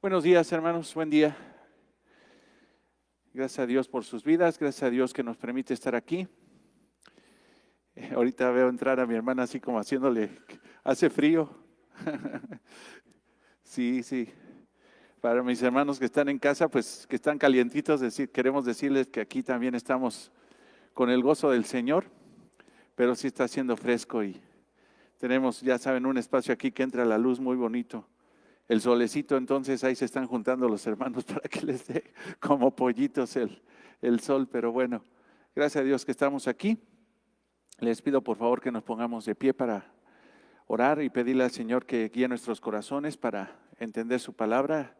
Buenos días, hermanos, buen día. Gracias a Dios por sus vidas, gracias a Dios que nos permite estar aquí. Ahorita veo entrar a mi hermana así como haciéndole, hace frío. Sí, sí. Para mis hermanos que están en casa, pues que están calientitos, queremos decirles que aquí también estamos con el gozo del Señor, pero sí está haciendo fresco y tenemos, ya saben, un espacio aquí que entra la luz muy bonito. El solecito, entonces ahí se están juntando los hermanos para que les dé como pollitos el sol, pero bueno, gracias a Dios que estamos aquí. Les pido por favor que nos pongamos de pie para orar y pedirle al Señor que guíe nuestros corazones para entender su palabra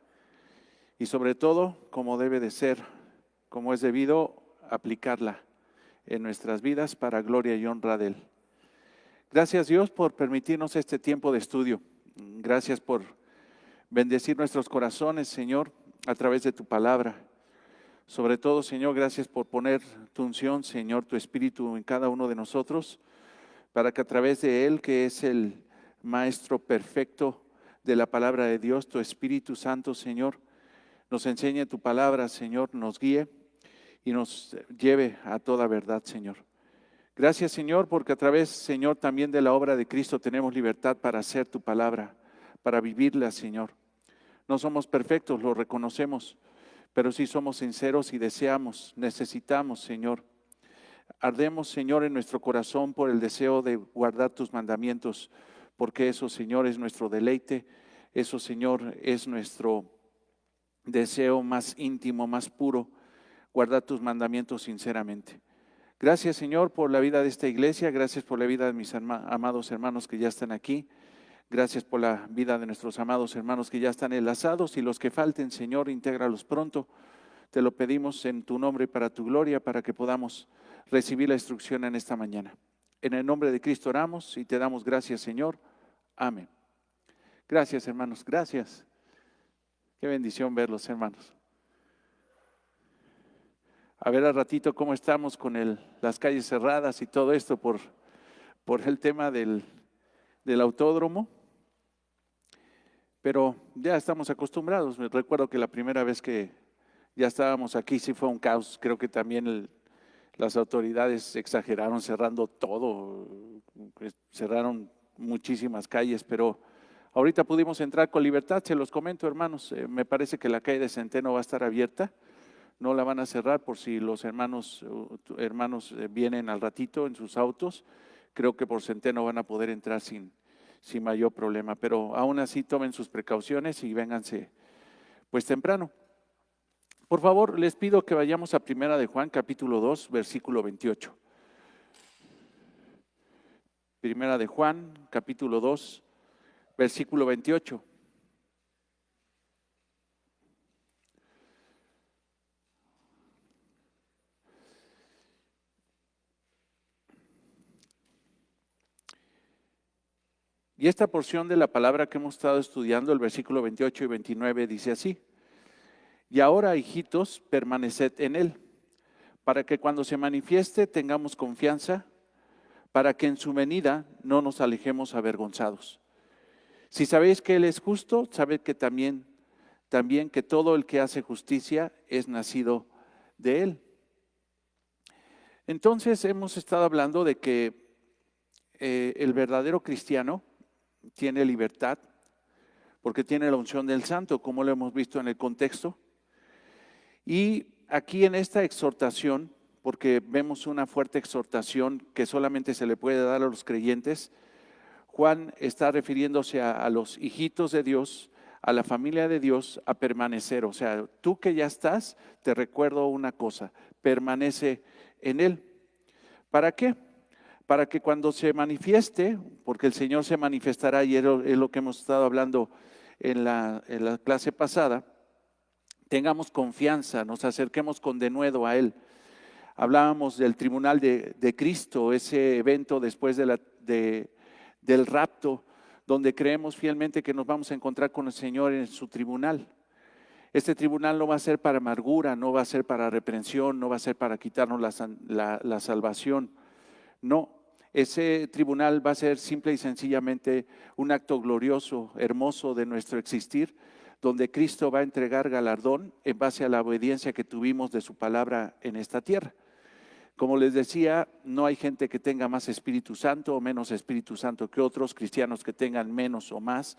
y sobre todo, como debe de ser, como es debido, aplicarla en nuestras vidas para gloria y honra de Él. Gracias Dios por permitirnos este tiempo de estudio. Gracias por bendecir nuestros corazones, Señor, a través de tu palabra. Sobre todo, Señor, gracias por poner tu unción, Señor, tu espíritu en cada uno de nosotros, para que a través de Él, que es el Maestro perfecto de la palabra de Dios, tu Espíritu Santo, Señor, nos enseñe tu palabra, Señor, nos guíe y nos lleve a toda verdad, Señor. Gracias, Señor, porque a través, Señor, también de la obra de Cristo tenemos libertad para hacer tu palabra, para vivirla, Señor. No somos perfectos, lo reconocemos, pero sí somos sinceros y deseamos, necesitamos, Señor. Ardemos, Señor, en nuestro corazón por el deseo de guardar tus mandamientos, porque eso, Señor, es nuestro deleite, eso, Señor, es nuestro deseo más íntimo, más puro, guardar tus mandamientos sinceramente. Gracias, Señor, por la vida de esta iglesia, gracias por la vida de mis amados hermanos que ya están aquí. Gracias por la vida de nuestros amados hermanos que ya están enlazados y los que falten, Señor, intégralos pronto. Te lo pedimos en tu nombre y para tu gloria, para que podamos recibir la instrucción en esta mañana. En el nombre de Cristo oramos y te damos gracias, Señor. Amén. Gracias, hermanos, gracias. Qué bendición verlos, hermanos. A ver al ratito cómo estamos con las calles cerradas y todo esto por el tema del autódromo. Pero ya estamos acostumbrados. Me recuerdo que la primera vez que ya estábamos aquí sí fue un caos. Creo que también las autoridades exageraron cerrando todo, cerraron muchísimas calles, pero ahorita pudimos entrar con libertad. Se los comento, hermanos, me parece que la calle de Centeno va a estar abierta. No la van a cerrar por si los hermanos vienen al ratito en sus autos. Creo que por Centeno van a poder entrar sin mayor problema, pero aún así tomen sus precauciones y vénganse pues temprano. Por favor, les pido que vayamos a Primera de Juan, capítulo 2, versículo 28. Primera de Juan, capítulo 2, versículo 28. Y esta porción de la palabra que hemos estado estudiando, el versículo 28 y 29, dice así: y ahora, hijitos, permaneced en Él, para que cuando se manifieste tengamos confianza, para que en su venida no nos alejemos avergonzados. Si sabéis que Él es justo, sabed que también que todo el que hace justicia es nacido de Él. Entonces hemos estado hablando de que el verdadero cristiano tiene libertad porque tiene la unción del Santo, como lo hemos visto en el contexto. Y aquí en esta exhortación, porque vemos una fuerte exhortación que solamente se le puede dar a los creyentes, Juan está refiriéndose a los hijitos de Dios, a la familia de Dios, a permanecer. O sea, tú que ya estás, te recuerdo una cosa: permanece en Él. ¿Para qué? Para que cuando se manifieste, porque el Señor se manifestará, y es lo que hemos estado hablando en la clase pasada, tengamos confianza, nos acerquemos con denuedo a Él. Hablábamos del tribunal de Cristo, ese evento después del rapto, donde creemos fielmente que nos vamos a encontrar con el Señor en su tribunal. Este tribunal no va a ser para amargura, no va a ser para reprensión, no va a ser para quitarnos la salvación. No, ese tribunal va a ser simple y sencillamente un acto glorioso, hermoso de nuestro existir, donde Cristo va a entregar galardón en base a la obediencia que tuvimos de su palabra en esta tierra. Como les decía, no hay gente que tenga más Espíritu Santo o menos Espíritu Santo que otros, cristianos que tengan menos o más.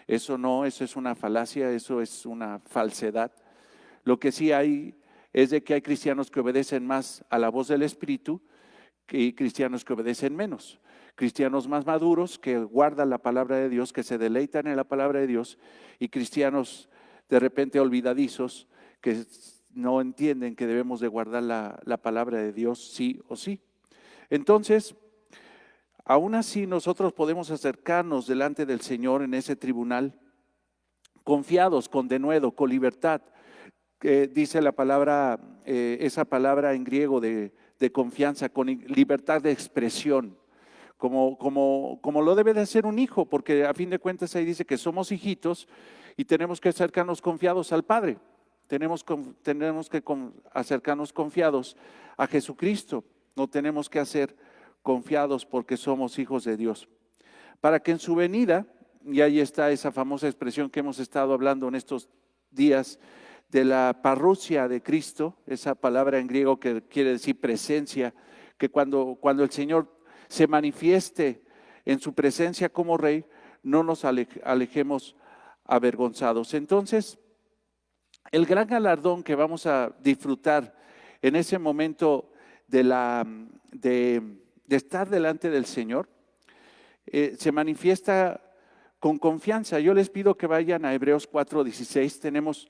Eso no, eso es una falacia, eso es una falsedad. Lo que sí hay es de que hay cristianos que obedecen más a la voz del Espíritu y cristianos que obedecen menos. Cristianos más maduros que guardan la palabra de Dios, que se deleitan en la palabra de Dios, y cristianos de repente olvidadizos que no entienden que debemos de guardar la palabra de Dios sí o sí. Entonces, aún así nosotros podemos acercarnos delante del Señor en ese tribunal, confiados, con denuedo, con libertad. Dice la palabra, esa palabra en griego de confianza, con libertad de expresión, como lo debe de hacer un hijo, porque a fin de cuentas ahí dice que somos hijitos y tenemos que acercarnos confiados al Padre. Tenemos que acercarnos confiados a Jesucristo. No tenemos que hacer confiados porque somos hijos de Dios. Para que en su venida, y ahí está esa famosa expresión que hemos estado hablando en estos días, de la parrusia de Cristo, esa palabra en griego que quiere decir presencia, que cuando el Señor se manifieste en su presencia como Rey, no nos alejemos avergonzados. Entonces, el gran galardón que vamos a disfrutar en ese momento de estar delante del Señor, se manifiesta con confianza. Yo les pido que vayan a Hebreos 4:16. Tenemos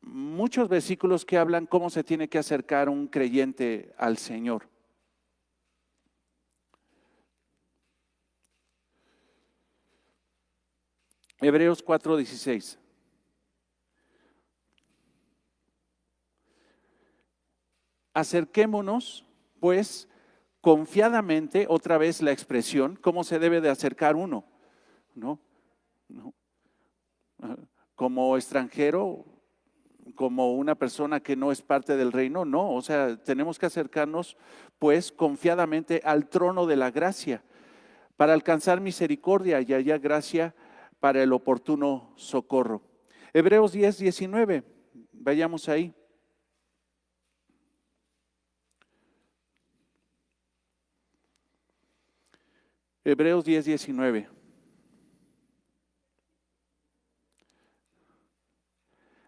muchos versículos que hablan cómo se tiene que acercar un creyente al Señor. Hebreos 4:16. Acerquémonos, pues, confiadamente, otra vez la expresión, cómo se debe de acercar uno, ¿no? ¿No? Como extranjero, como una persona que no es parte del reino, no, o sea, tenemos que acercarnos, pues, confiadamente al trono de la gracia, para alcanzar misericordia y hallar gracia para el oportuno socorro. Hebreos 10:19, vayamos ahí. Hebreos 10:19.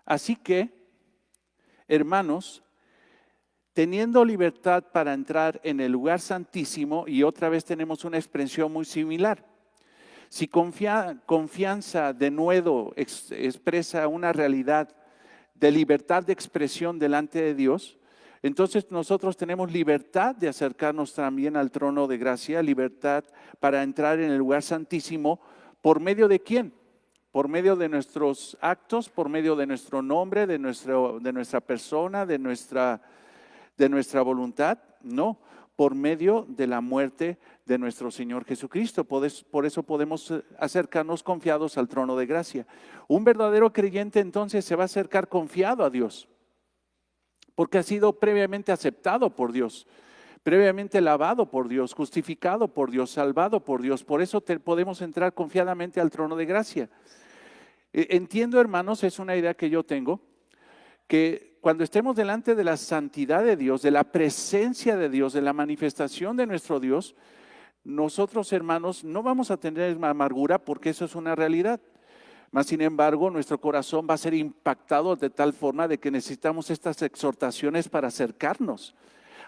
Así que, hermanos, teniendo libertad para entrar en el lugar santísimo, y otra vez tenemos una expresión muy similar. Si confianza de nuevo expresa una realidad de libertad de expresión delante de Dios, entonces nosotros tenemos libertad de acercarnos también al trono de gracia, libertad para entrar en el lugar santísimo. ¿Por medio de quién? Por medio de nuestros actos, por medio de nuestro nombre, de nuestra persona, de nuestra voluntad. No, por medio de la muerte de nuestro Señor Jesucristo. Por eso podemos acercarnos confiados al trono de gracia. Un verdadero creyente entonces se va a acercar confiado a Dios, porque ha sido previamente aceptado por Dios, previamente lavado por Dios, justificado por Dios, salvado por Dios. Por eso podemos entrar confiadamente al trono de gracia. Entiendo, hermanos, es una idea que yo tengo, que cuando estemos delante de la santidad de Dios, de la presencia de Dios, de la manifestación de nuestro Dios, nosotros, hermanos, no vamos a tener amargura, porque eso es una realidad. Mas, sin embargo, nuestro corazón va a ser impactado de tal forma de que necesitamos estas exhortaciones para acercarnos.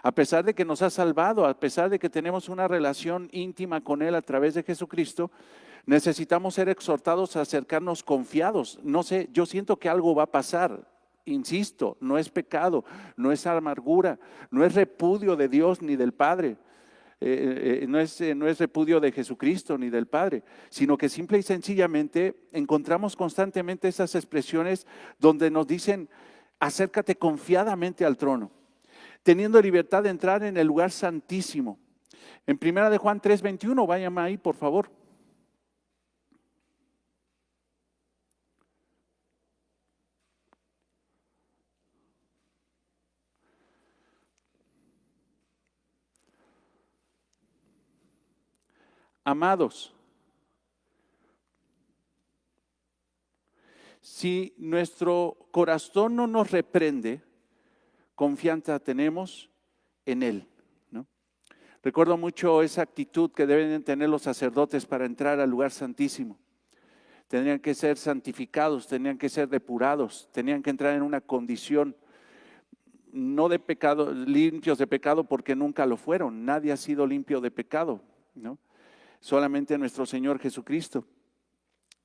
A pesar de que nos ha salvado, a pesar de que tenemos una relación íntima con Él a través de Jesucristo, necesitamos ser exhortados a acercarnos confiados. No sé, yo siento que algo va a pasar. Insisto, no es pecado, no es amargura, no es repudio de Dios ni del Padre. No es repudio de Jesucristo ni del Padre, sino que simple y sencillamente encontramos constantemente esas expresiones donde nos dicen: acércate confiadamente al trono, teniendo libertad de entrar en el lugar santísimo. En 1 de Juan 3:21, váyame ahí por favor. Amados, Si nuestro corazón no nos reprende, confianza tenemos en Él, ¿no? Recuerdo mucho esa actitud que deben tener los sacerdotes para entrar al lugar santísimo. Tenían que ser santificados, tenían que ser depurados, tenían que entrar en una condición no de pecado, limpios de pecado, porque nunca lo fueron. Nadie ha sido limpio de pecado, ¿no? Solamente nuestro Señor Jesucristo.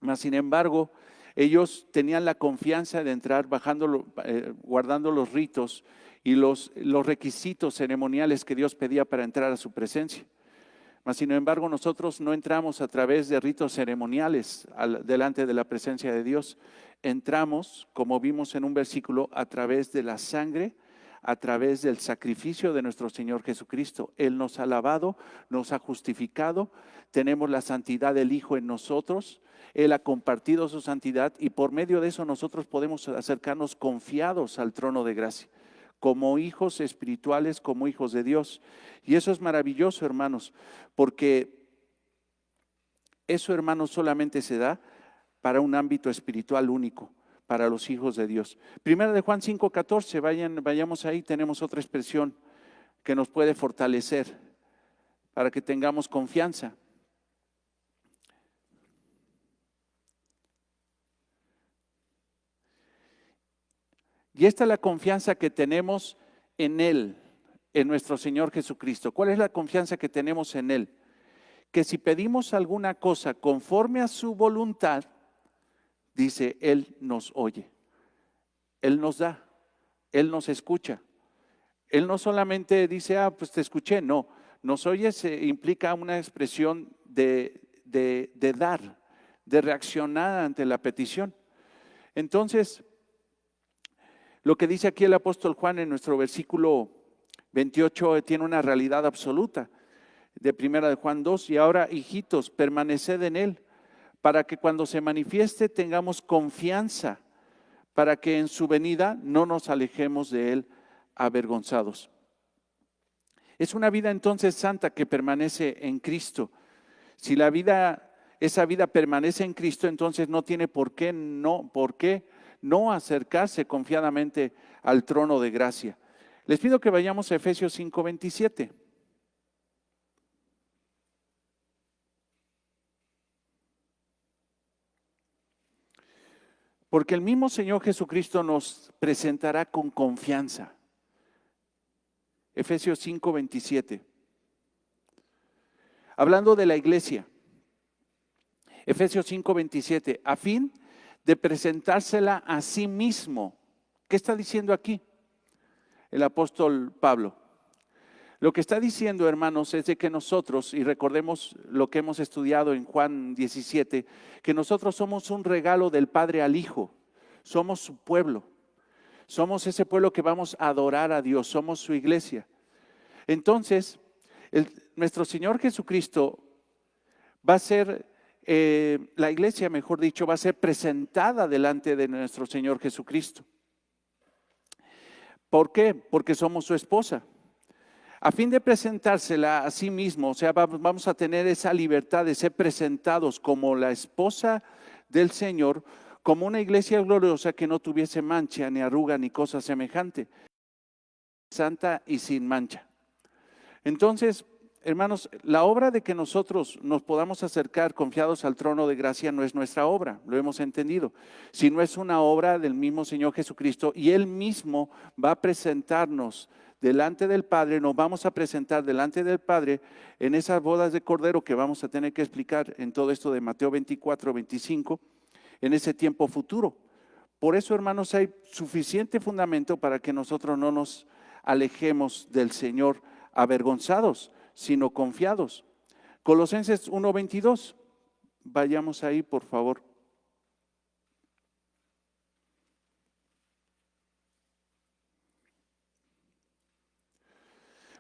Mas, sin embargo, ellos tenían la confianza de entrar guardando los ritos y los requisitos ceremoniales que Dios pedía para entrar a su presencia. Mas, sin embargo, nosotros no entramos a través de ritos ceremoniales delante de la presencia de Dios. Entramos, como vimos en un versículo, a través de la sangre, a través del sacrificio de nuestro Señor Jesucristo. Él nos ha lavado, nos ha justificado, tenemos la santidad del Hijo en nosotros. Él ha compartido su santidad y por medio de eso nosotros podemos acercarnos confiados al trono de gracia, como hijos espirituales, como hijos de Dios. Y eso es maravilloso, hermanos, porque eso, hermanos, solamente se da para un ámbito espiritual único, para los hijos de Dios. Primera de Juan 5:14, vayamos ahí, tenemos otra expresión que nos puede fortalecer para que tengamos confianza. Y esta es la confianza que tenemos en Él, en nuestro Señor Jesucristo. ¿Cuál es la confianza que tenemos en Él? Que si pedimos alguna cosa conforme a su voluntad, dice, Él nos oye, Él nos da, Él nos escucha. Él no solamente dice, pues te escuché, no, nos oye implica una expresión de dar, de reaccionar ante la petición. Entonces, lo que dice aquí el apóstol Juan en nuestro versículo 28 tiene una realidad absoluta de primera de Juan 2. Y ahora, hijitos, permaneced en Él, para que cuando se manifieste tengamos confianza, para que en su venida no nos alejemos de Él avergonzados. Es una vida entonces santa que permanece en Cristo. Si esa vida permanece en Cristo, entonces no tiene por qué no acercarse confiadamente al trono de gracia. Les pido que vayamos a Efesios 5:27. Porque el mismo Señor Jesucristo nos presentará con confianza. Efesios 5:27. Hablando de la iglesia. Efesios 5:27. A fin de presentársela a sí mismo. ¿Qué está diciendo aquí el apóstol Pablo? Lo que está diciendo, hermanos, es de que nosotros, y recordemos lo que hemos estudiado en Juan 17, que nosotros somos un regalo del Padre al Hijo, somos su pueblo, somos ese pueblo que vamos a adorar a Dios, somos su iglesia. Entonces, nuestro Señor Jesucristo va a ser, la iglesia, mejor dicho, va a ser presentada delante de nuestro Señor Jesucristo. ¿Por qué? Porque somos su esposa. A fin de presentársela a sí mismo, o sea, vamos a tener esa libertad de ser presentados como la esposa del Señor, como una iglesia gloriosa que no tuviese mancha, ni arruga, ni cosa semejante, santa y sin mancha. Entonces, hermanos, la obra de que nosotros nos podamos acercar confiados al trono de gracia no es nuestra obra, lo hemos entendido, sino es una obra del mismo Señor Jesucristo, y Él mismo va a presentarnos delante del Padre, nos vamos a presentar delante del Padre en esas bodas de Cordero que vamos a tener que explicar en todo esto de Mateo 24, 25, en ese tiempo futuro. Por eso, hermanos, hay suficiente fundamento para que nosotros no nos alejemos del Señor avergonzados, sino confiados. Colosenses 1:22, vayamos ahí, por favor.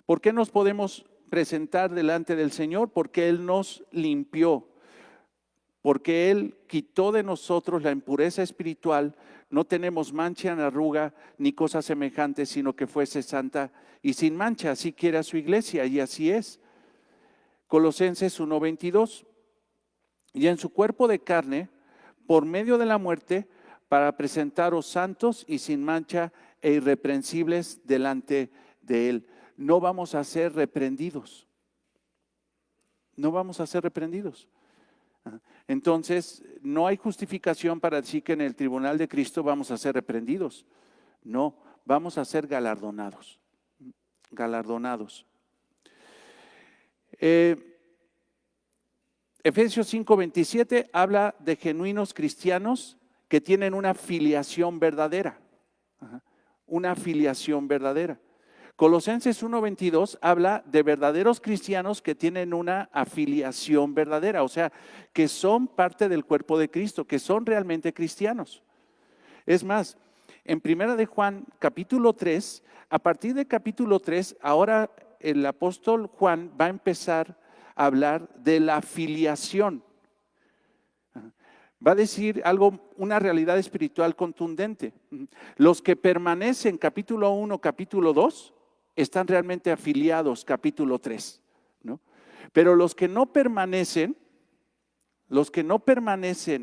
¿Por qué nos podemos presentar delante del Señor? Porque Él nos limpió, porque Él quitó de nosotros la impureza espiritual. No tenemos mancha, ni arruga, ni cosa semejante, sino que fuese santa y sin mancha. Así quiere a su iglesia, y así es. Colosenses 1:22. Y en su cuerpo de carne, por medio de la muerte, para presentaros santos y sin mancha e irreprensibles delante de Él. No vamos a ser reprendidos. No vamos a ser reprendidos. Entonces, no hay justificación para decir que en el tribunal de Cristo vamos a ser reprendidos. No, vamos a ser galardonados. Galardonados. Efesios 5:27 habla de genuinos cristianos que tienen una filiación verdadera. Una filiación verdadera. Colosenses 1:22 habla de verdaderos cristianos que tienen una afiliación verdadera, o sea, que son parte del cuerpo de Cristo, que son realmente cristianos. Es más, en Primera de Juan, capítulo 3, a partir de capítulo 3, ahora el apóstol Juan va a empezar a hablar de la filiación. Va a decir algo, una realidad espiritual contundente. Los que permanecen, capítulo 1, capítulo 2, están realmente afiliados, capítulo 3, ¿no? Pero los que no permanecen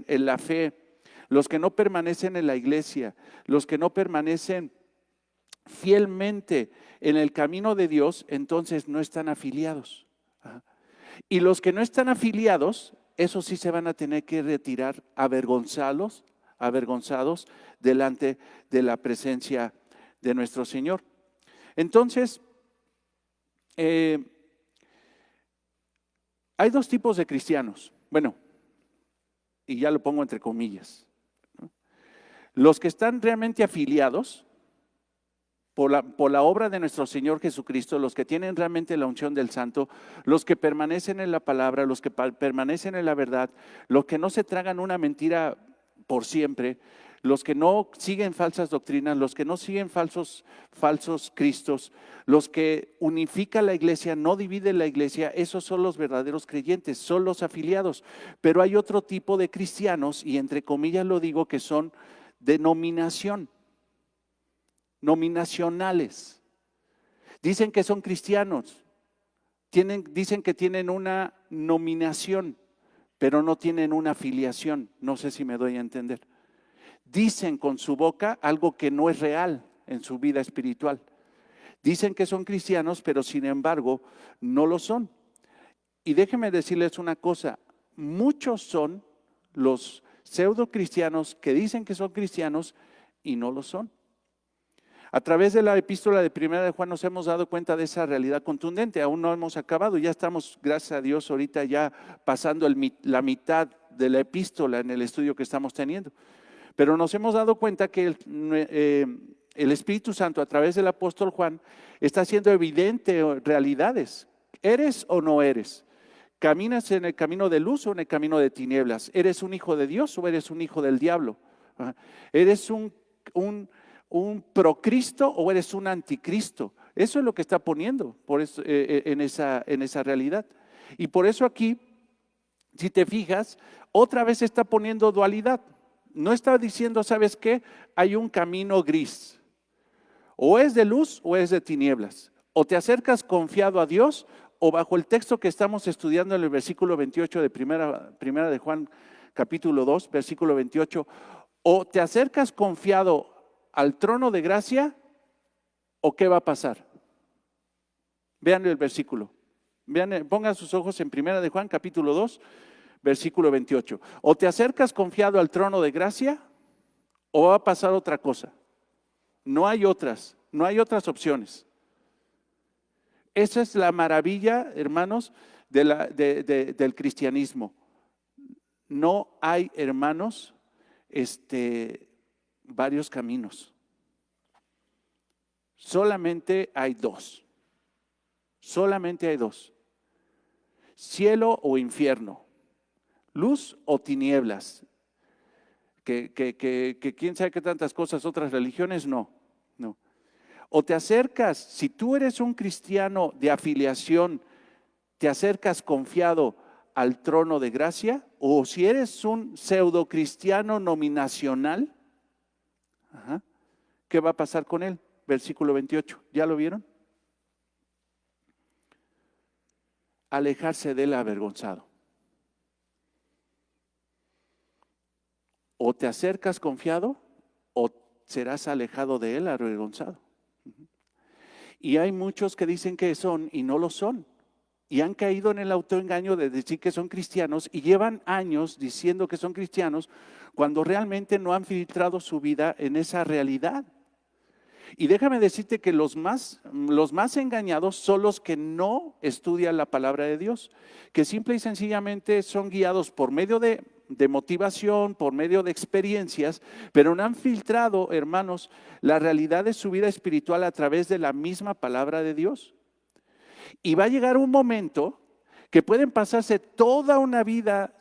en la fe, los que no permanecen en la iglesia, los que no permanecen fielmente en el camino de Dios, entonces no están afiliados. Y los que no están afiliados, esos sí se van a tener que retirar avergonzados delante de la presencia de nuestro Señor. Entonces, hay dos tipos de cristianos. Bueno, y ya lo pongo entre comillas, ¿no? Los que están realmente afiliados por la obra de nuestro Señor Jesucristo, los que tienen realmente la unción del Santo, los que permanecen en la palabra, los que permanecen en la verdad, los que no se tragan una mentira por siempre, los que no siguen falsas doctrinas, los que no siguen falsos cristos, los que unifican la iglesia, no dividen la iglesia, esos son los verdaderos creyentes, son los afiliados. Pero hay otro tipo de cristianos, y entre comillas lo digo, que son denominacionales. Dicen que son cristianos, dicen que tienen una nominación, pero no tienen una afiliación. No sé si me doy a entender. Dicen con su boca algo que no es real en su vida espiritual. Dicen que son cristianos, pero sin embargo no lo son. Y déjenme decirles una cosa, muchos son los pseudo cristianos que dicen que son cristianos y no lo son. A través de la epístola de Primera de Juan nos hemos dado cuenta de esa realidad contundente. Aún no hemos acabado, ya estamos, gracias a Dios, ahorita ya pasando la mitad de la epístola en el estudio que estamos teniendo. Pero nos hemos dado cuenta que el Espíritu Santo a través del apóstol Juan está haciendo evidente realidades. ¿Eres o no eres? ¿Caminas en el camino de luz o en el camino de tinieblas? ¿Eres un hijo de Dios o eres un hijo del diablo? ¿Eres un procristo o eres un anticristo? Eso es lo que está poniendo por eso, en esa realidad. Y por eso aquí, si te fijas, otra vez está poniendo dualidad. No está diciendo, ¿sabes qué? Hay un camino gris. O es de luz o es de tinieblas. O te acercas confiado a Dios, o bajo el texto que estamos estudiando en el versículo 28 de primera de Juan, capítulo 2, versículo 28, o te acercas confiado al trono de gracia, o ¿qué va a pasar? Vean el versículo. Vean, pongan sus ojos en primera de Juan, capítulo 2, versículo 28. O te acercas confiado al trono de gracia, o va a pasar otra cosa. No hay otras opciones. Esa es la maravilla, hermanos, del cristianismo. No hay, hermanos, varios caminos. Solamente hay dos. Solamente hay dos. Cielo o infierno. Luz o tinieblas. Que quién sabe qué tantas cosas, otras religiones, no. O te acercas, si tú eres un cristiano de afiliación, te acercas confiado al trono de gracia, o si eres un pseudo cristiano nominacional, ¿qué va a pasar con él? Versículo 28, ¿ya lo vieron? Alejarse de él avergonzado. O te acercas confiado o serás alejado de él, avergonzado. Y hay muchos que dicen que son y no lo son. Y han caído en el autoengaño de decir que son cristianos y llevan años diciendo que son cristianos cuando realmente no han filtrado su vida en esa realidad. Y déjame decirte que los más engañados son los que no estudian la palabra de Dios, que simple y sencillamente son guiados por medio de motivación, por medio de experiencias, pero no han filtrado, hermanos, la realidad de su vida espiritual a través de la misma palabra de Dios. Y va a llegar un momento que pueden pasarse toda una vida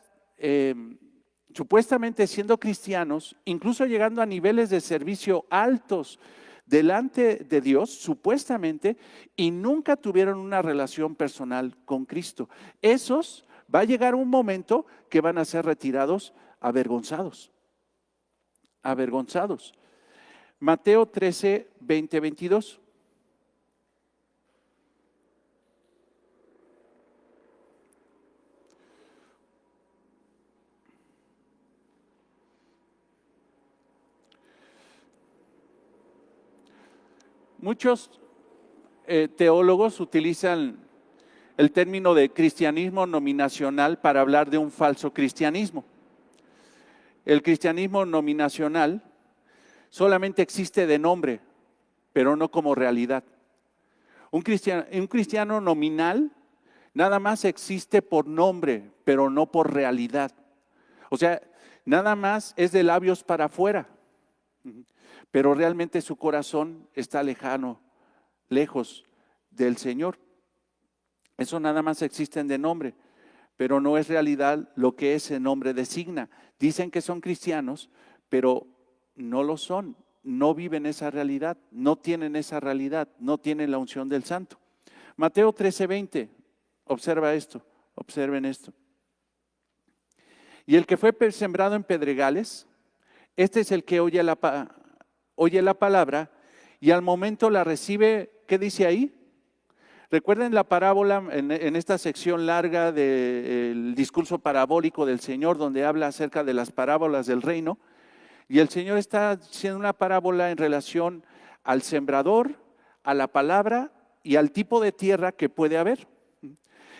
supuestamente siendo cristianos, incluso llegando a niveles de servicio altos delante de Dios, supuestamente, y nunca tuvieron una relación personal con Cristo. Esos va a llegar un momento que van a ser retirados avergonzados. Avergonzados. Mateo 13, 20, 22. Muchos teólogos utilizan el término de cristianismo nominacional para hablar de un falso cristianismo. El cristianismo nominacional solamente existe de nombre, pero no como realidad. Un cristiano nominal nada más existe por nombre, pero no por realidad. O sea, nada más es de labios para afuera, pero realmente su corazón está lejano, lejos del Señor. Eso nada más existen de nombre, pero no es realidad lo que ese nombre designa. Dicen que son cristianos, pero no lo son, no viven esa realidad, no tienen esa realidad, no tienen la unción del Santo. Mateo 13:20, observa esto, observen esto. Y el que fue sembrado en pedregales, este es el que oye la palabra y al momento la recibe. ¿Qué dice ahí? Recuerden la parábola en esta sección larga del discurso parabólico del Señor, donde habla acerca de las parábolas del reino. Y el Señor está haciendo una parábola en relación al sembrador, a la palabra y al tipo de tierra que puede haber.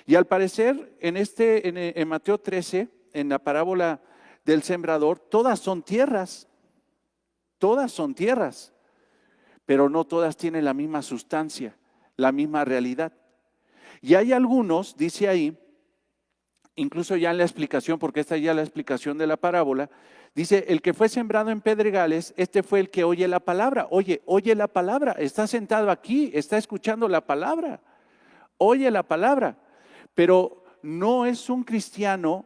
Y al parecer, en Mateo 13, en la parábola del sembrador, todas son tierras, pero no todas tienen la misma sustancia, la misma realidad. Y hay algunos, dice ahí, incluso ya en la explicación, porque esta ya es la explicación de la parábola, dice, el que fue sembrado en pedregales, este fue el que oye la palabra. Oye la palabra, está sentado aquí, está escuchando la palabra, oye la palabra, pero no es un cristiano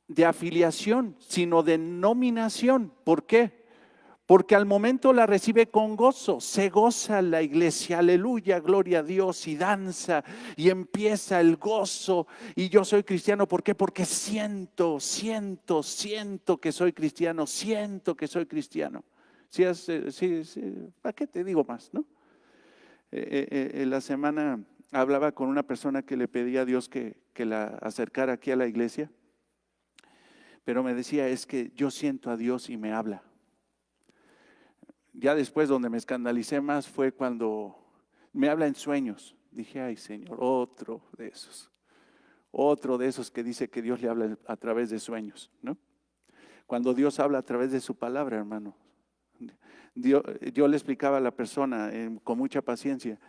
de afiliación, sino de nominación. ¿Por qué? Porque al momento la recibe con gozo, se goza la iglesia, aleluya, gloria a Dios, y danza, y empieza el gozo. Y yo soy cristiano, ¿por qué? Porque siento que soy cristiano, siento que soy cristiano. Sí, ¿para qué te digo más, no? En la semana hablaba con una persona que le pedía a Dios que la acercara aquí a la iglesia, pero me decía, es que yo siento a Dios y me habla. Ya después donde me escandalicé más fue cuando me habla en sueños. Dije, ay Señor, otro de esos que dice que Dios le habla a través de sueños, ¿no? Cuando Dios habla a través de su palabra, hermano. Yo le explicaba a la persona con mucha paciencia,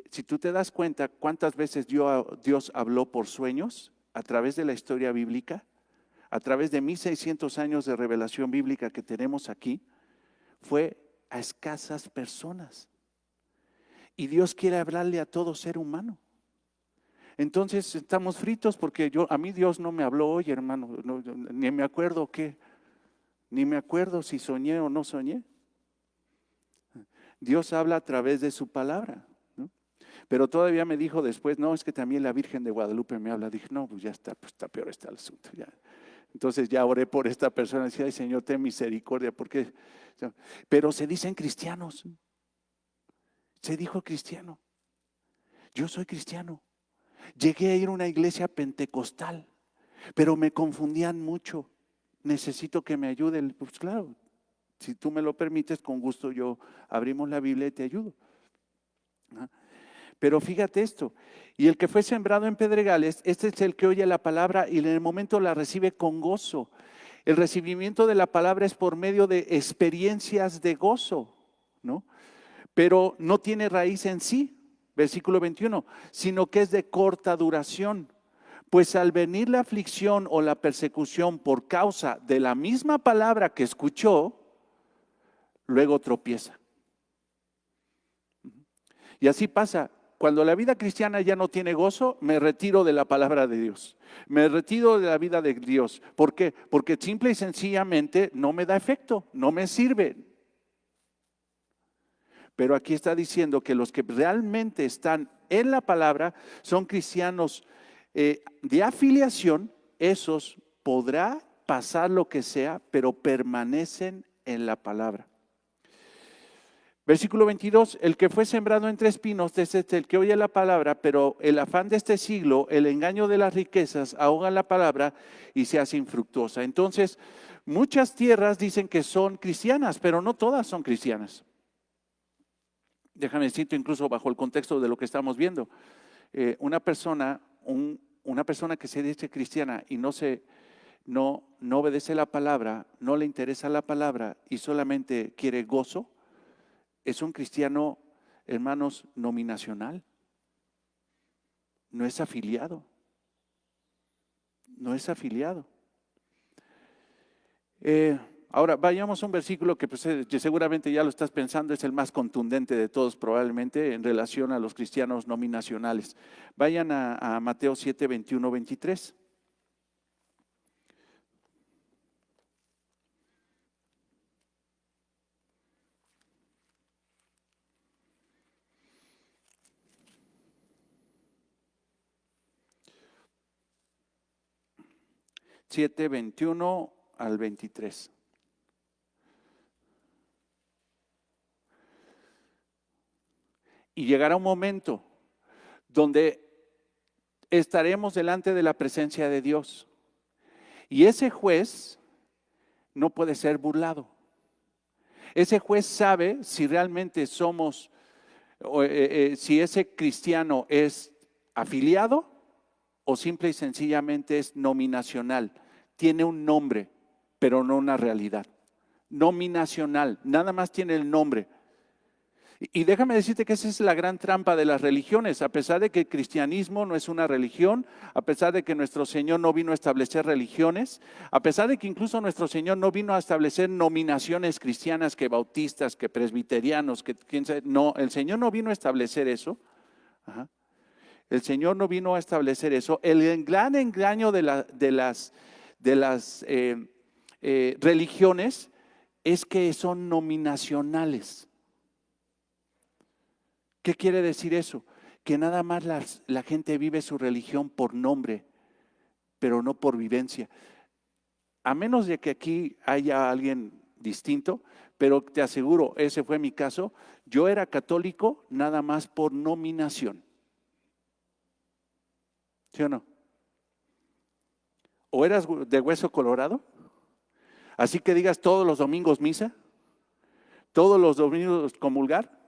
si tú te das cuenta cuántas veces Dios habló por sueños a través de la historia bíblica, a través de 1600 años de revelación bíblica que tenemos aquí, fue a escasas personas. Y Dios quiere hablarle a todo ser humano. Entonces estamos fritos porque a mí Dios no me habló hoy, hermano. Ni me acuerdo ni me acuerdo si soñé o no soñé. Dios habla a través de su palabra, ¿no? Pero todavía me dijo después, no, es que también la Virgen de Guadalupe me habla. Dije, no, pues ya está, pues está peor está el asunto. Ya. Entonces ya oré por esta persona, decía, ay Señor, ten misericordia, porque, pero se dicen cristianos, se dijo cristiano, yo soy cristiano, llegué a ir a una iglesia pentecostal, pero me confundían mucho, necesito que me ayude. Pues claro, si tú me lo permites, con gusto yo abrimos la Biblia y te ayudo. Pero fíjate esto, y el que fue sembrado en pedregales, este es el que oye la palabra y en el momento la recibe con gozo. El recibimiento de la palabra es por medio de experiencias de gozo, ¿no? Pero no tiene raíz en sí, versículo 21, sino que es de corta duración. Pues al venir la aflicción o la persecución por causa de la misma palabra que escuchó, luego tropieza. Y así pasa. Cuando la vida cristiana ya no tiene gozo, me retiro de la palabra de Dios. Me retiro de la vida de Dios. ¿Por qué? Porque simple y sencillamente no me da efecto, no me sirve. Pero aquí está diciendo que los que realmente están en la palabra son cristianos de afiliación. Esos podrá pasar lo que sea, pero permanecen en la palabra. Versículo 22, el que fue sembrado entre espinos es el que oye la palabra, pero el afán de este siglo, el engaño de las riquezas, ahogan la palabra y se hace infructuosa. Entonces, muchas tierras dicen que son cristianas, pero no todas son cristianas. Déjame decirte, incluso bajo el contexto de lo que estamos viendo, una persona que se dice cristiana y no obedece la palabra, no le interesa la palabra y solamente quiere gozo, es un cristiano, hermanos, nominacional. No es afiliado. No es afiliado. Ahora, vayamos a un versículo que pues, seguramente ya lo estás pensando, es el más contundente de todos probablemente en relación a los cristianos nominacionales. Vayan a Mateo 7, 21, 23. Siete, 21 al 23. Y llegará un momento donde estaremos delante de la presencia de Dios. Y ese juez no puede ser burlado. Ese juez sabe si realmente somos, si ese cristiano es afiliado o simple y sencillamente es nominacional. Tiene un nombre, pero no una realidad. Nominacional, nada más tiene el nombre. Y déjame decirte que esa es la gran trampa de las religiones. A pesar de que el cristianismo no es una religión, a pesar de que nuestro Señor no vino a establecer religiones, a pesar de que incluso nuestro Señor no vino a establecer nominaciones cristianas, que bautistas, que presbiterianos, que quién sabe, no, el Señor no vino a establecer eso. Ajá. El Señor no vino a establecer eso. El gran engaño de las religiones es que son nominacionales. ¿Qué quiere decir eso? Que nada más la gente vive su religión por nombre, pero no por vivencia. A menos de que aquí haya alguien distinto, pero te aseguro, ese fue mi caso, yo era católico nada más por nominación. ¿Sí o no? ¿O eras de hueso colorado? Así que digas todos los domingos misa, todos los domingos comulgar,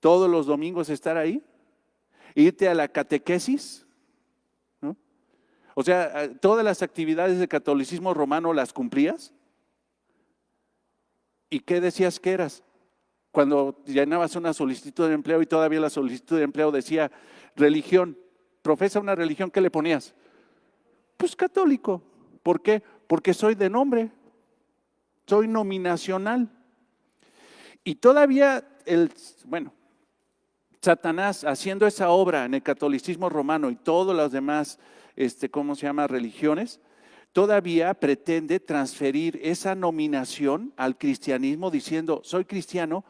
todos los domingos estar ahí, irte a la catequesis, ¿no? O sea, todas las actividades del catolicismo romano las cumplías. ¿Y qué decías que eras? Cuando llenabas una solicitud de empleo y todavía la solicitud de empleo decía religión, profesa una religión, ¿qué le ponías? Pues católico. ¿Por qué? Porque soy de nombre, soy nominacional. Y todavía Satanás haciendo esa obra en el catolicismo romano y todas las demás, religiones, todavía pretende transferir esa nominación al cristianismo diciendo, soy cristiano,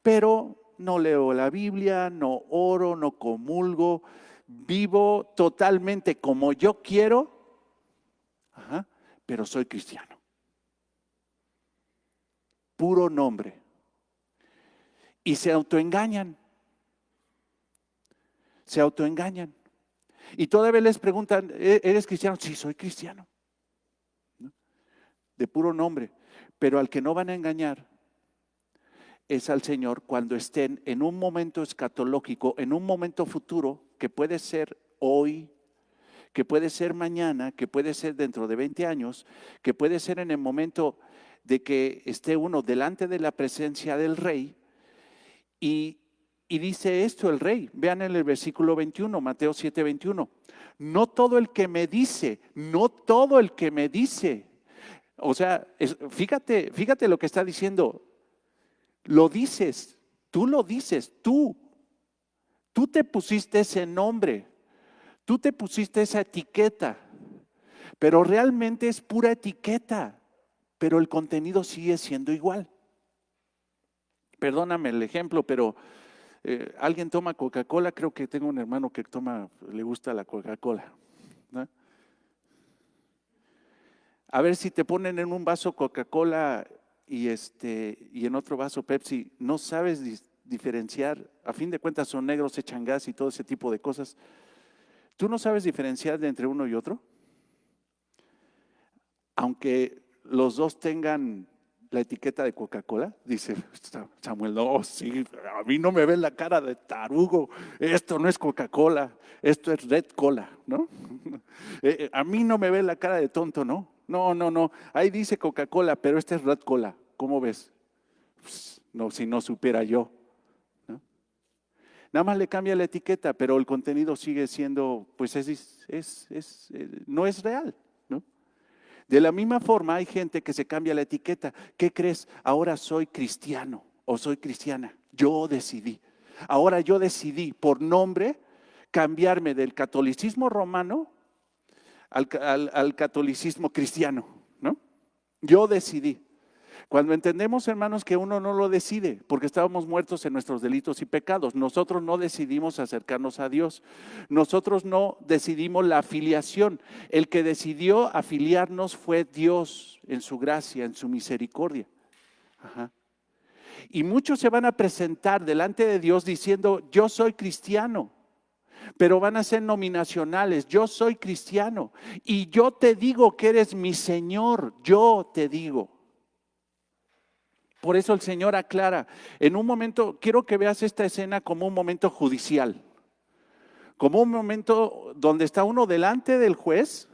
pero no leo la Biblia, no oro, no comulgo, vivo totalmente como yo quiero, pero soy cristiano. Puro nombre. Y se autoengañan. Se autoengañan. Y todavía les preguntan, ¿eres cristiano? Sí, soy cristiano. de puro nombre, pero al que no van a engañar es al Señor cuando estén en un momento escatológico, en un momento futuro, que puede ser hoy, que puede ser mañana, que puede ser dentro de 20 años, que puede ser en el momento de que esté uno delante de la presencia del Rey. Y dice esto el Rey, vean en el versículo 21, Mateo 7, 21. No todo el que me dice, no todo el que me dice. O sea, fíjate lo que está diciendo. Lo dices, tú te pusiste ese nombre, tú te pusiste esa etiqueta, pero realmente es pura etiqueta, pero el contenido sigue siendo igual. Perdóname el ejemplo, pero alguien toma Coca-Cola, creo que tengo un hermano que le gusta la Coca-Cola, ¿no? A ver si te ponen en un vaso Coca-Cola y en otro vaso Pepsi, no sabes diferenciar, a fin de cuentas son negros, echan gas y todo ese tipo de cosas. ¿Tú no sabes diferenciar entre uno y otro? Aunque los dos tengan la etiqueta de Coca-Cola, dice Samuel, no, sí, a mí no me ven la cara de tarugo, esto no es Coca-Cola, esto es Red Cola, ¿no? A mí no me ven la cara de tonto, ¿no? No, ahí dice Coca-Cola, pero este es Red Cola, ¿cómo ves? Pues, no, si no supiera yo, ¿no? Nada más le cambia la etiqueta, pero el contenido sigue siendo, pues no es real, ¿no? De la misma forma hay gente que se cambia la etiqueta. ¿Qué crees? Ahora soy cristiano o soy cristiana. Yo decidí. Ahora yo decidí por nombre cambiarme del catolicismo romano al catolicismo cristiano, ¿no? Yo decidí. Cuando entendemos, hermanos, que uno no lo decide, porque estábamos muertos en nuestros delitos y pecados. Nosotros no decidimos acercarnos a Dios. Nosotros no decidimos la afiliación. El que decidió afiliarnos fue Dios en su gracia, en su misericordia. Ajá. Y muchos se van a presentar delante de Dios diciendo, yo soy cristiano, pero van a ser nominacionales. Yo soy cristiano y yo te digo que eres mi Señor. Yo te digo. Por eso el Señor aclara, en un momento, quiero que veas esta escena como un momento judicial, como un momento donde está uno delante del juez,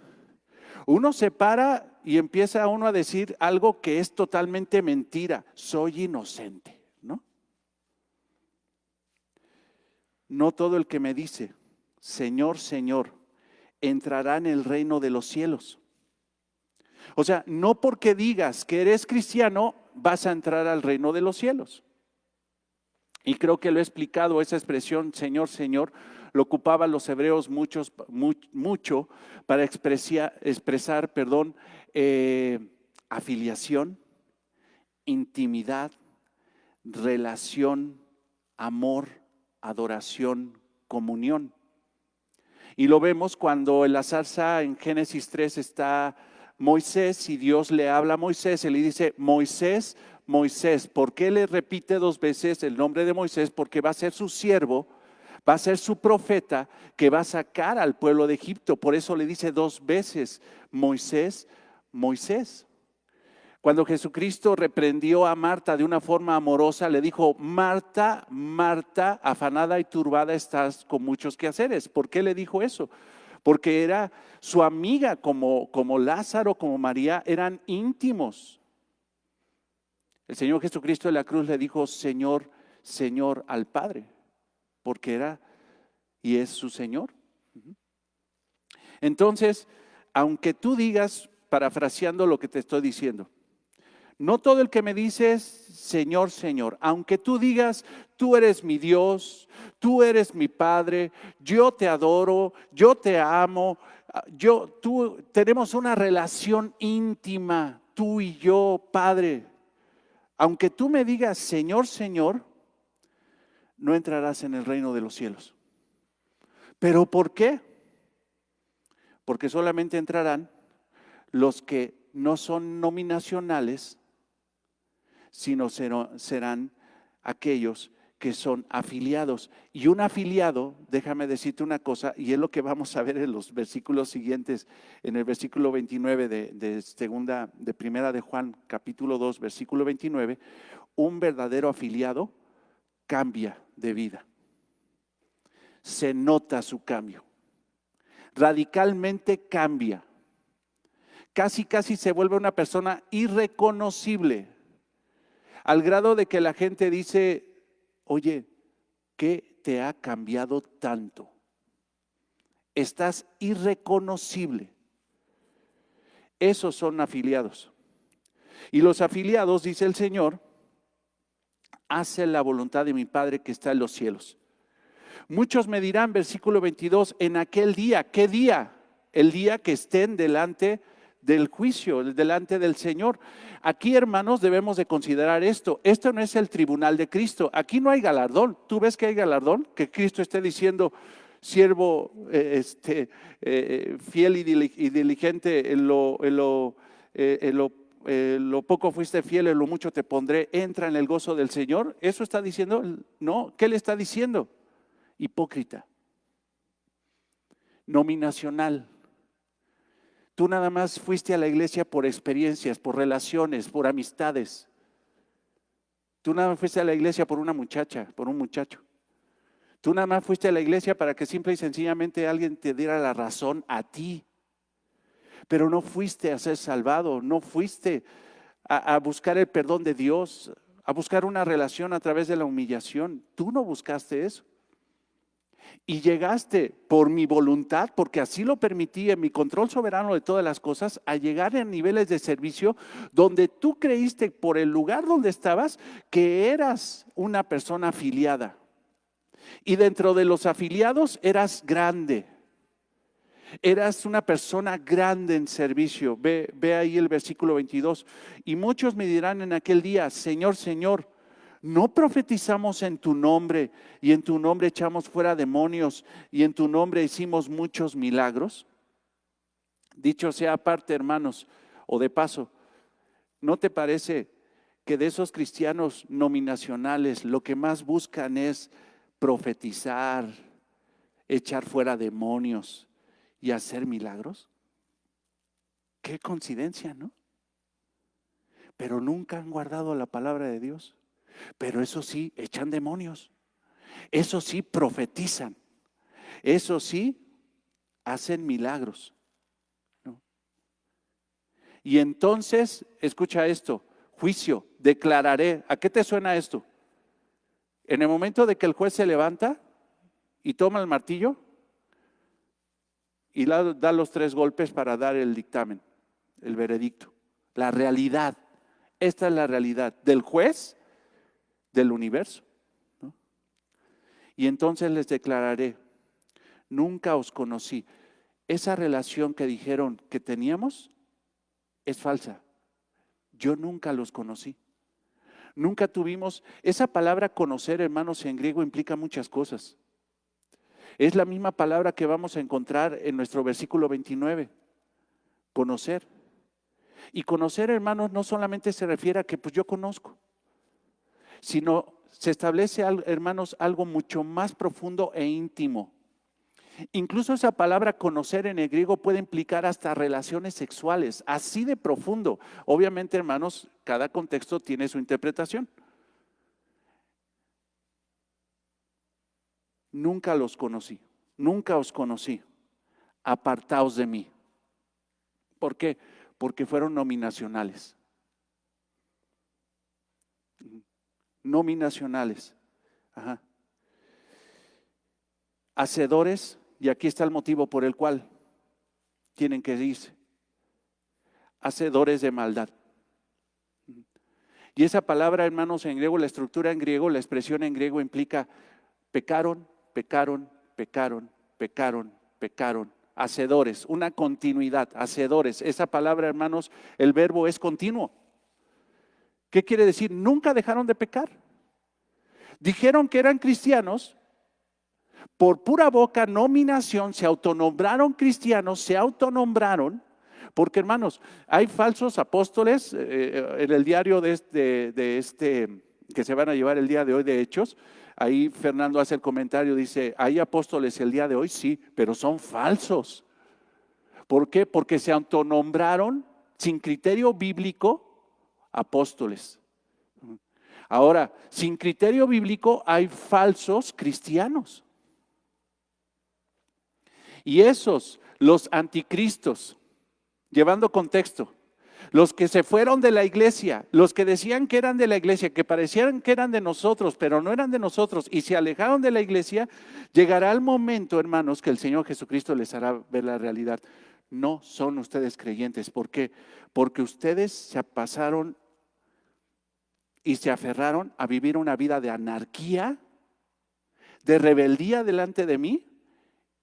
uno se para y empieza uno a decir algo que es totalmente mentira, soy inocente, ¿no? No todo el que me dice, Señor, Señor, entrará en el reino de los cielos. O sea, no porque digas que eres cristiano, vas a entrar al reino de los cielos. Y creo que lo he explicado, esa expresión, Señor, Señor, lo ocupaban los hebreos mucho para expresar, afiliación, intimidad, relación, amor, adoración, comunión. Y lo vemos cuando en la zarza en Génesis 3 está Moisés y Dios le habla a Moisés y le dice, Moisés, Moisés. ¿Por qué le repite dos veces el nombre de Moisés? Porque va a ser su siervo, va a ser su profeta que va a sacar al pueblo de Egipto. Por eso le dice dos veces, Moisés, Moisés. Cuando Jesucristo reprendió a Marta de una forma amorosa, le dijo, Marta, Marta, afanada y turbada estás con muchos quehaceres. ¿Por qué le dijo eso? Porque era su amiga, como Lázaro, como María, eran íntimos. El Señor Jesucristo de la cruz le dijo, Señor, Señor al Padre, porque era y es su Señor. Entonces, aunque tú digas, parafraseando lo que te estoy diciendo, no todo el que me dices, Señor, Señor, aunque tú digas, tú eres mi Dios, tú eres mi Padre, yo te adoro, yo te amo, tú tenemos una relación íntima, tú y yo, Padre. Aunque tú me digas, Señor, Señor, no entrarás en el reino de los cielos. ¿Pero por qué? Porque solamente entrarán los que no son nominacionales, sino serán aquellos que son afiliados. Y un afiliado, déjame decirte una cosa, y es lo que vamos a ver en los versículos siguientes, en el versículo 29 de primera de Juan, capítulo 2, versículo 29, un verdadero afiliado cambia de vida. Se nota su cambio. Radicalmente cambia. Casi se vuelve una persona irreconocible, al grado de que la gente dice: oye, ¿qué te ha cambiado tanto? Estás irreconocible. Esos son afiliados. Y los afiliados, dice el Señor, hacen la voluntad de mi Padre que está en los cielos. Muchos me dirán, versículo 22, en aquel día, ¿qué día? El día que estén delante del juicio, delante del Señor. Aquí, hermanos, debemos de considerar esto. Esto no es el tribunal de Cristo. Aquí no hay galardón. ¿Tú ves que hay galardón? Que Cristo esté diciendo: siervo fiel y diligente, en lo poco fuiste fiel, en lo mucho te pondré, entra en el gozo del Señor. ¿Eso está diciendo? No. ¿Qué le está diciendo? Hipócrita, nominacional. Tú nada más fuiste a la iglesia por experiencias, por relaciones, por amistades. Tú nada más fuiste a la iglesia por una muchacha, por un muchacho. Tú nada más fuiste a la iglesia para que simple y sencillamente alguien te diera la razón a ti. Pero no fuiste a ser salvado, no fuiste a buscar el perdón de Dios, a buscar una relación a través de la humillación. Tú no buscaste eso. Y llegaste por mi voluntad, porque así lo permití en mi control soberano de todas las cosas, a llegar a niveles de servicio donde tú creíste por el lugar donde estabas que eras una persona afiliada. Y dentro de los afiliados eras grande. Eras una persona grande en servicio. Ve ahí el versículo 22. Y muchos me dirán en aquel día: Señor, Señor, ¿no profetizamos en tu nombre y en tu nombre echamos fuera demonios y en tu nombre hicimos muchos milagros? Dicho sea aparte, hermanos, o de paso, ¿no te parece que de esos cristianos nominacionales lo que más buscan es profetizar, echar fuera demonios y hacer milagros? Qué coincidencia, ¿no? Pero nunca han guardado la palabra de Dios. Pero eso sí, echan demonios. Eso sí, profetizan. Eso sí, hacen milagros, ¿no? Y entonces, escucha esto: juicio, declararé. ¿A qué te suena esto? En el momento de que el juez se levanta y toma el martillo y da los 3 golpes para dar el dictamen, el veredicto, la realidad. Esta es la realidad del juez del universo, ¿no? Y entonces les declararé: nunca os conocí. Esa relación que dijeron que teníamos es falsa. Yo nunca los conocí. Nunca tuvimos. Esa palabra conocer, hermanos, en griego implica muchas cosas. Es la misma palabra que vamos a encontrar en nuestro versículo 29. Conocer. Y conocer, hermanos, no solamente se refiere a que pues yo conozco, sino se establece, hermanos, algo mucho más profundo e íntimo. Incluso esa palabra conocer en el griego puede implicar hasta relaciones sexuales, así de profundo. Obviamente, hermanos, cada contexto tiene su interpretación. Nunca los conocí, nunca os conocí. Apartaos de mí. ¿Por qué? Porque fueron nominacionales. Nominacionales. Ajá. Hacedores, y aquí está el motivo por el cual tienen que irse. Hacedores de maldad. Y esa palabra, hermanos, en griego, la estructura en griego, la expresión en griego implica pecaron, pecaron, pecaron, pecaron, pecaron. Hacedores, una continuidad, hacedores. Esa palabra, hermanos, el verbo es continuo. ¿Qué quiere decir? Nunca dejaron de pecar. Dijeron que eran cristianos, por pura boca, nominación, se autonombraron cristianos, se autonombraron, porque, hermanos, hay falsos apóstoles en el diario que se van a llevar el día de hoy de Hechos. Ahí Fernando hace el comentario, dice, ¿hay apóstoles el día de hoy? Sí, pero son falsos. ¿Por qué? Porque se autonombraron sin criterio bíblico apóstoles. Ahora, sin criterio bíblico hay falsos cristianos. Y esos, los anticristos, llevando contexto, los que se fueron de la iglesia, los que decían que eran de la iglesia, que parecían que eran de nosotros, pero no eran de nosotros y se alejaron de la iglesia, llegará el momento, hermanos, que el Señor Jesucristo les hará ver la realidad. No son ustedes creyentes. ¿Por qué? Porque ustedes se pasaron y se aferraron a vivir una vida de anarquía, de rebeldía delante de mí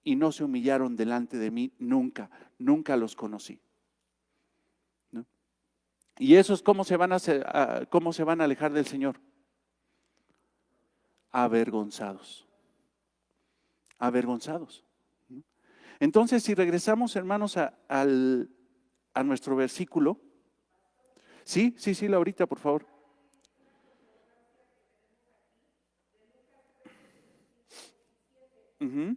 y no se humillaron delante de mí nunca, nunca los conocí. ¿No? ¿Y esos cómo se van a alejar del Señor? Avergonzados. Avergonzados. Entonces, si regresamos, hermanos, a nuestro versículo. Sí, Laurita, por favor. Uh-huh.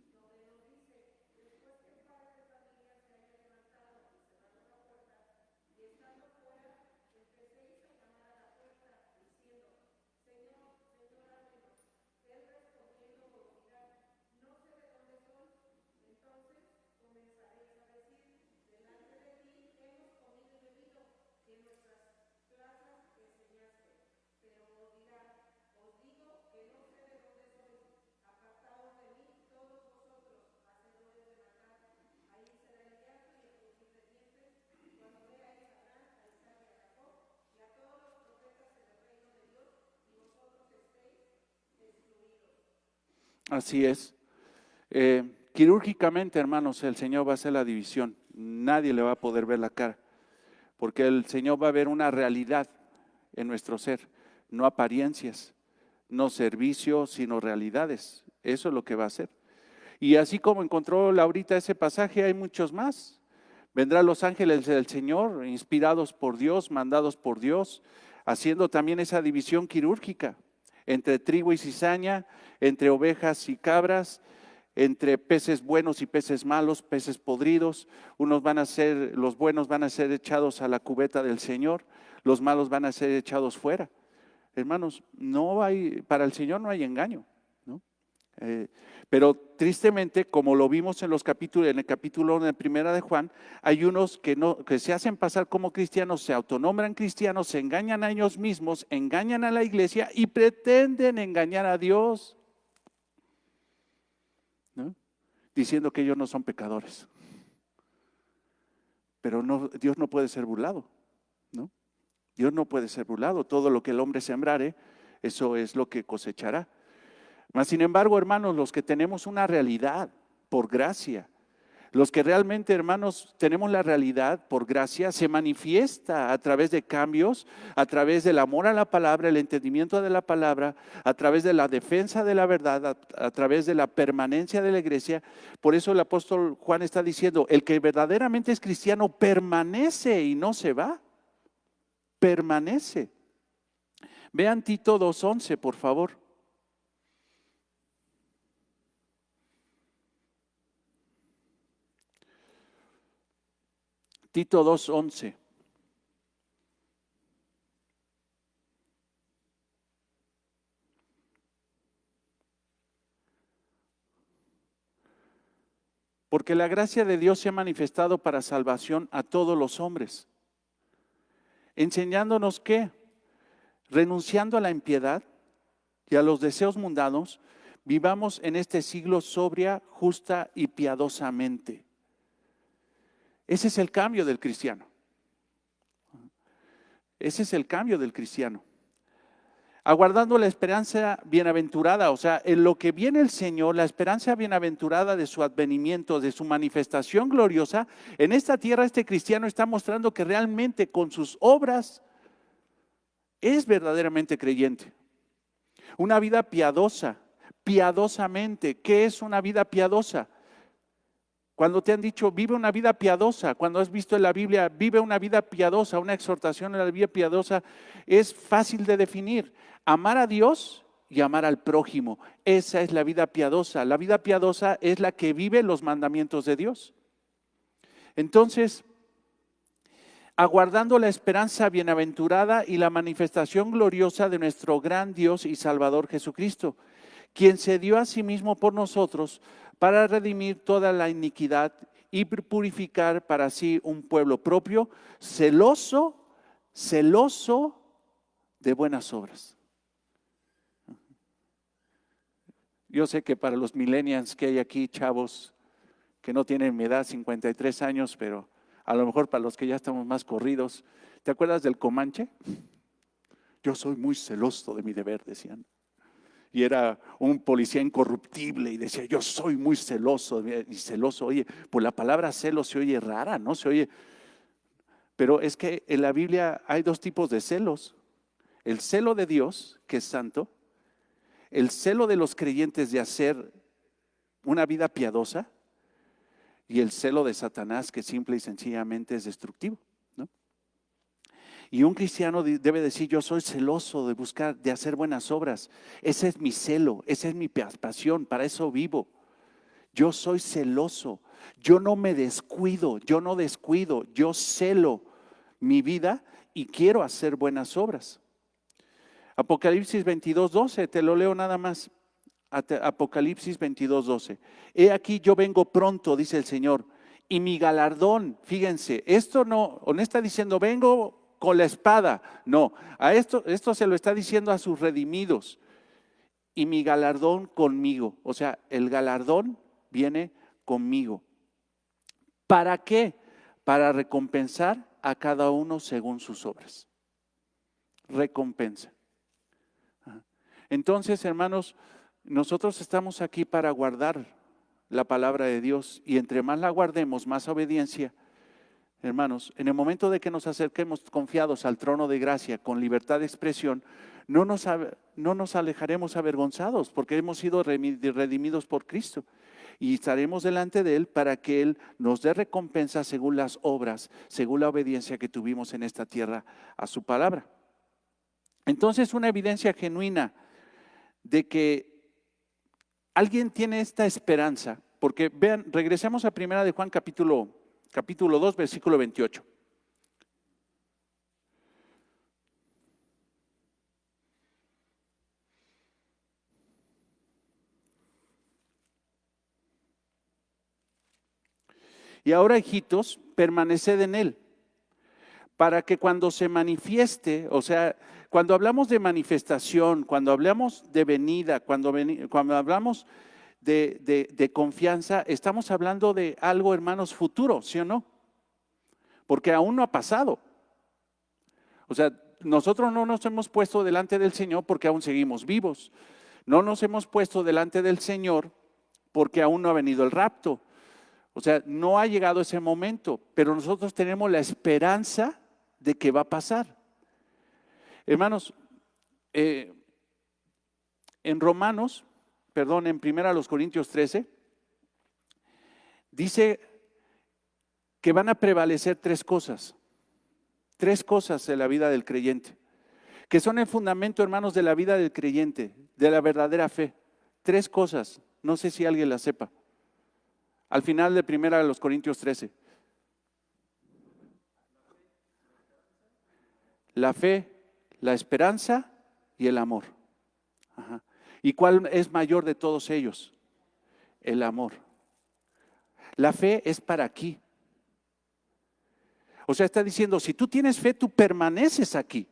Así es. Quirúrgicamente, hermanos, el Señor va a hacer la división. Nadie le va a poder ver la cara, porque el Señor va a ver una realidad en nuestro ser, no apariencias, no servicios, sino realidades. Eso es lo que va a hacer. Y así como encontró Laurita ese pasaje, hay muchos más. Vendrán los ángeles del Señor, inspirados por Dios, mandados por Dios, haciendo también esa división quirúrgica entre trigo y cizaña, entre ovejas y cabras, entre peces buenos y peces malos, peces podridos. Los buenos van a ser echados a la cubeta del Señor, los malos van a ser echados fuera. Hermanos, para el Señor no hay engaño, ¿no? Pero tristemente, como lo vimos en el capítulo 1 de Primera de Juan, hay unos que se hacen pasar como cristianos, se autonombran cristianos, se engañan a ellos mismos, engañan a la iglesia y pretenden engañar a Dios, ¿no? Diciendo que ellos no son pecadores. Pero Dios no puede ser burlado, ¿no? Dios no puede ser burlado. Todo lo que el hombre sembrare, eso es lo que cosechará. Mas, sin embargo, hermanos, los que tenemos una realidad por gracia, los que realmente, hermanos, tenemos la realidad por gracia, se manifiesta a través de cambios, a través del amor a la palabra, el entendimiento de la palabra, a través de la defensa de la verdad, a través de la permanencia de la iglesia. Por eso el apóstol Juan está diciendo, el que verdaderamente es cristiano permanece y no se va, permanece. Vean Tito 2:11, por favor. Tito 2:11. Porque la gracia de Dios se ha manifestado para salvación a todos los hombres, enseñándonos que, renunciando a la impiedad y a los deseos mundanos, vivamos en este siglo sobria, justa y piadosamente. Ese es el cambio del cristiano. Ese es el cambio del cristiano. Aguardando la esperanza bienaventurada, o sea, en lo que viene el Señor, la esperanza bienaventurada de su advenimiento, de su manifestación gloriosa, en esta tierra este cristiano está mostrando que realmente con sus obras es verdaderamente creyente. Una vida piadosa, piadosamente. ¿Qué es una vida piadosa? Cuando te han dicho, vive una vida piadosa, cuando has visto en la Biblia, vive una vida piadosa, una exhortación en la vida piadosa, es fácil de definir. Amar a Dios y amar al prójimo. Esa es la vida piadosa. La vida piadosa es la que vive los mandamientos de Dios. Entonces, aguardando la esperanza bienaventurada y la manifestación gloriosa de nuestro gran Dios y Salvador Jesucristo, quien se dio a sí mismo por nosotros para redimir toda la iniquidad y purificar para sí un pueblo propio, celoso de buenas obras. Yo sé que para los millennials que hay aquí, chavos que no tienen mi edad, 53 años, pero a lo mejor para los que ya estamos más corridos, ¿te acuerdas del Comanche? Yo soy muy celoso de mi deber, decían. Y era un policía incorruptible y decía, yo soy muy celoso. Y celoso, oye, pues la palabra celo se oye rara, ¿no? Se oye, pero es que en la Biblia hay dos tipos de celos. El celo de Dios, que es santo, el celo de los creyentes de hacer una vida piadosa, y el celo de Satanás, que simple y sencillamente es destructivo, ¿no? Y un cristiano debe decir, yo soy celoso de buscar, de hacer buenas obras. Ese es mi celo, esa es mi pasión, para eso vivo. Yo soy celoso, yo no me descuido, yo celo mi vida y quiero hacer buenas obras. Apocalipsis 22:12, te lo leo nada más. Apocalipsis 22:12. He aquí yo vengo pronto, dice el Señor, y mi galardón, fíjense, esto no está diciendo vengo con la espada, no, esto se lo está diciendo a sus redimidos, y mi galardón conmigo, o sea, el galardón viene conmigo. ¿Para qué? Para recompensar a cada uno según sus obras. Recompensa. Entonces, hermanos, nosotros estamos aquí para guardar la palabra de Dios, y entre más la guardemos, más obediencia. Hermanos, en el momento de que nos acerquemos confiados al trono de gracia con libertad de expresión, no nos alejaremos avergonzados, porque hemos sido redimidos por Cristo y estaremos delante de Él para que Él nos dé recompensa según las obras, según la obediencia que tuvimos en esta tierra a su palabra. Entonces, una evidencia genuina de que alguien tiene esta esperanza, porque vean, regresemos a Primera de Juan capítulo 2, versículo 28. Y ahora, hijitos, permaneced en Él, para que cuando se manifieste, o sea, cuando hablamos de manifestación, cuando hablamos de venida, cuando hablamos de confianza, estamos hablando de algo, hermanos, futuro, ¿sí o no? Porque aún no ha pasado. O sea, nosotros no nos hemos puesto delante del Señor porque aún seguimos vivos. No nos hemos puesto delante del Señor porque aún no ha venido el rapto. O sea, no ha llegado ese momento, pero nosotros tenemos la esperanza de que va a pasar. Hermanos, en en 1 Corintios 13, dice que van a prevalecer tres cosas en la vida del creyente, que son el fundamento, hermanos, de la vida del creyente, de la verdadera fe. Tres cosas, no sé si alguien las sepa. Al final de 1 Corintios 13. La fe, la esperanza y el amor. Ajá. ¿Y cuál es mayor de todos ellos? El amor. La fe es para aquí. O sea, está diciendo, si tú tienes fe, tú permaneces aquí.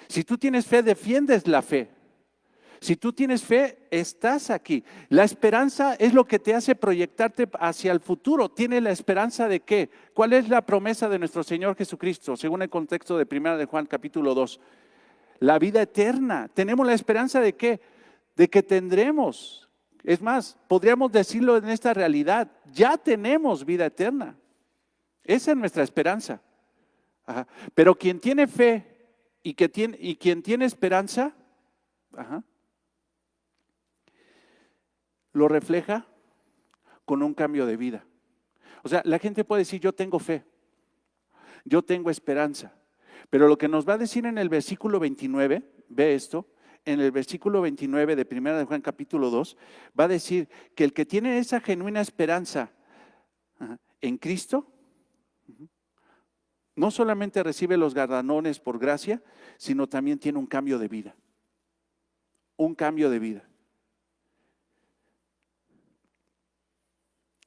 Si tú tienes fe, defiendes la fe. Si tú tienes fe, estás aquí. La esperanza es lo que te hace proyectarte hacia el futuro. ¿Tienes la esperanza de qué? ¿Cuál es la promesa de nuestro Señor Jesucristo? Según el contexto de 1 de Juan capítulo 2. La vida eterna. ¿Tenemos la esperanza de qué? De que tendremos. Es más, podríamos decirlo en esta realidad. Ya tenemos vida eterna. Esa es nuestra esperanza. Ajá. Pero quien tiene fe y quien tiene esperanza, ajá, lo refleja con un cambio de vida. O sea, la gente puede decir, yo tengo fe, yo tengo esperanza, pero lo que nos va a decir en el versículo 29, ve esto, en el versículo 29 de 1 de Juan capítulo 2, va a decir que el que tiene esa genuina esperanza en Cristo, no solamente recibe los galardones por gracia, sino también tiene un cambio de vida. Un cambio de vida.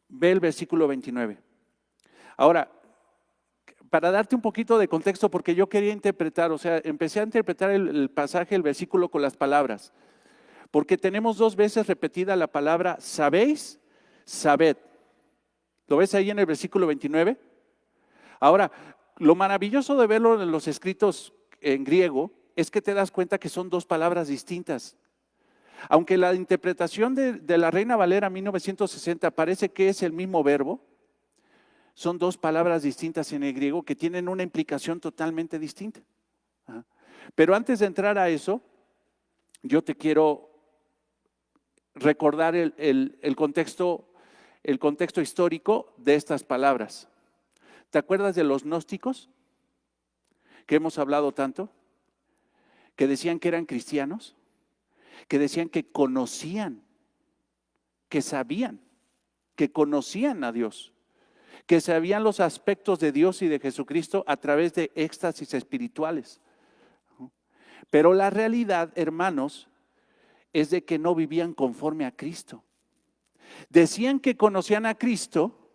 Ve el versículo 29. Ahora, para darte un poquito de contexto, porque yo quería interpretar, o sea, empecé a interpretar el pasaje, el versículo con las palabras, porque tenemos 2 veces repetida la palabra sabéis, sabed. ¿Lo ves ahí en el versículo 29? Ahora, lo maravilloso de verlo en los escritos en griego es que te das cuenta que son 2 palabras distintas. Aunque la interpretación de la Reina Valera 1960 parece que es el mismo verbo, son 2 palabras distintas en el griego que tienen una implicación totalmente distinta. Pero antes de entrar a eso, yo te quiero recordar el contexto histórico de estas palabras. ¿Te acuerdas de los gnósticos que hemos hablado tanto? Que decían que eran cristianos, que decían que conocían, que sabían, que conocían a Dios, que sabían los aspectos de Dios y de Jesucristo a través de éxtasis espirituales. Pero la realidad, hermanos, es de que no vivían conforme a Cristo. Decían que conocían a Cristo,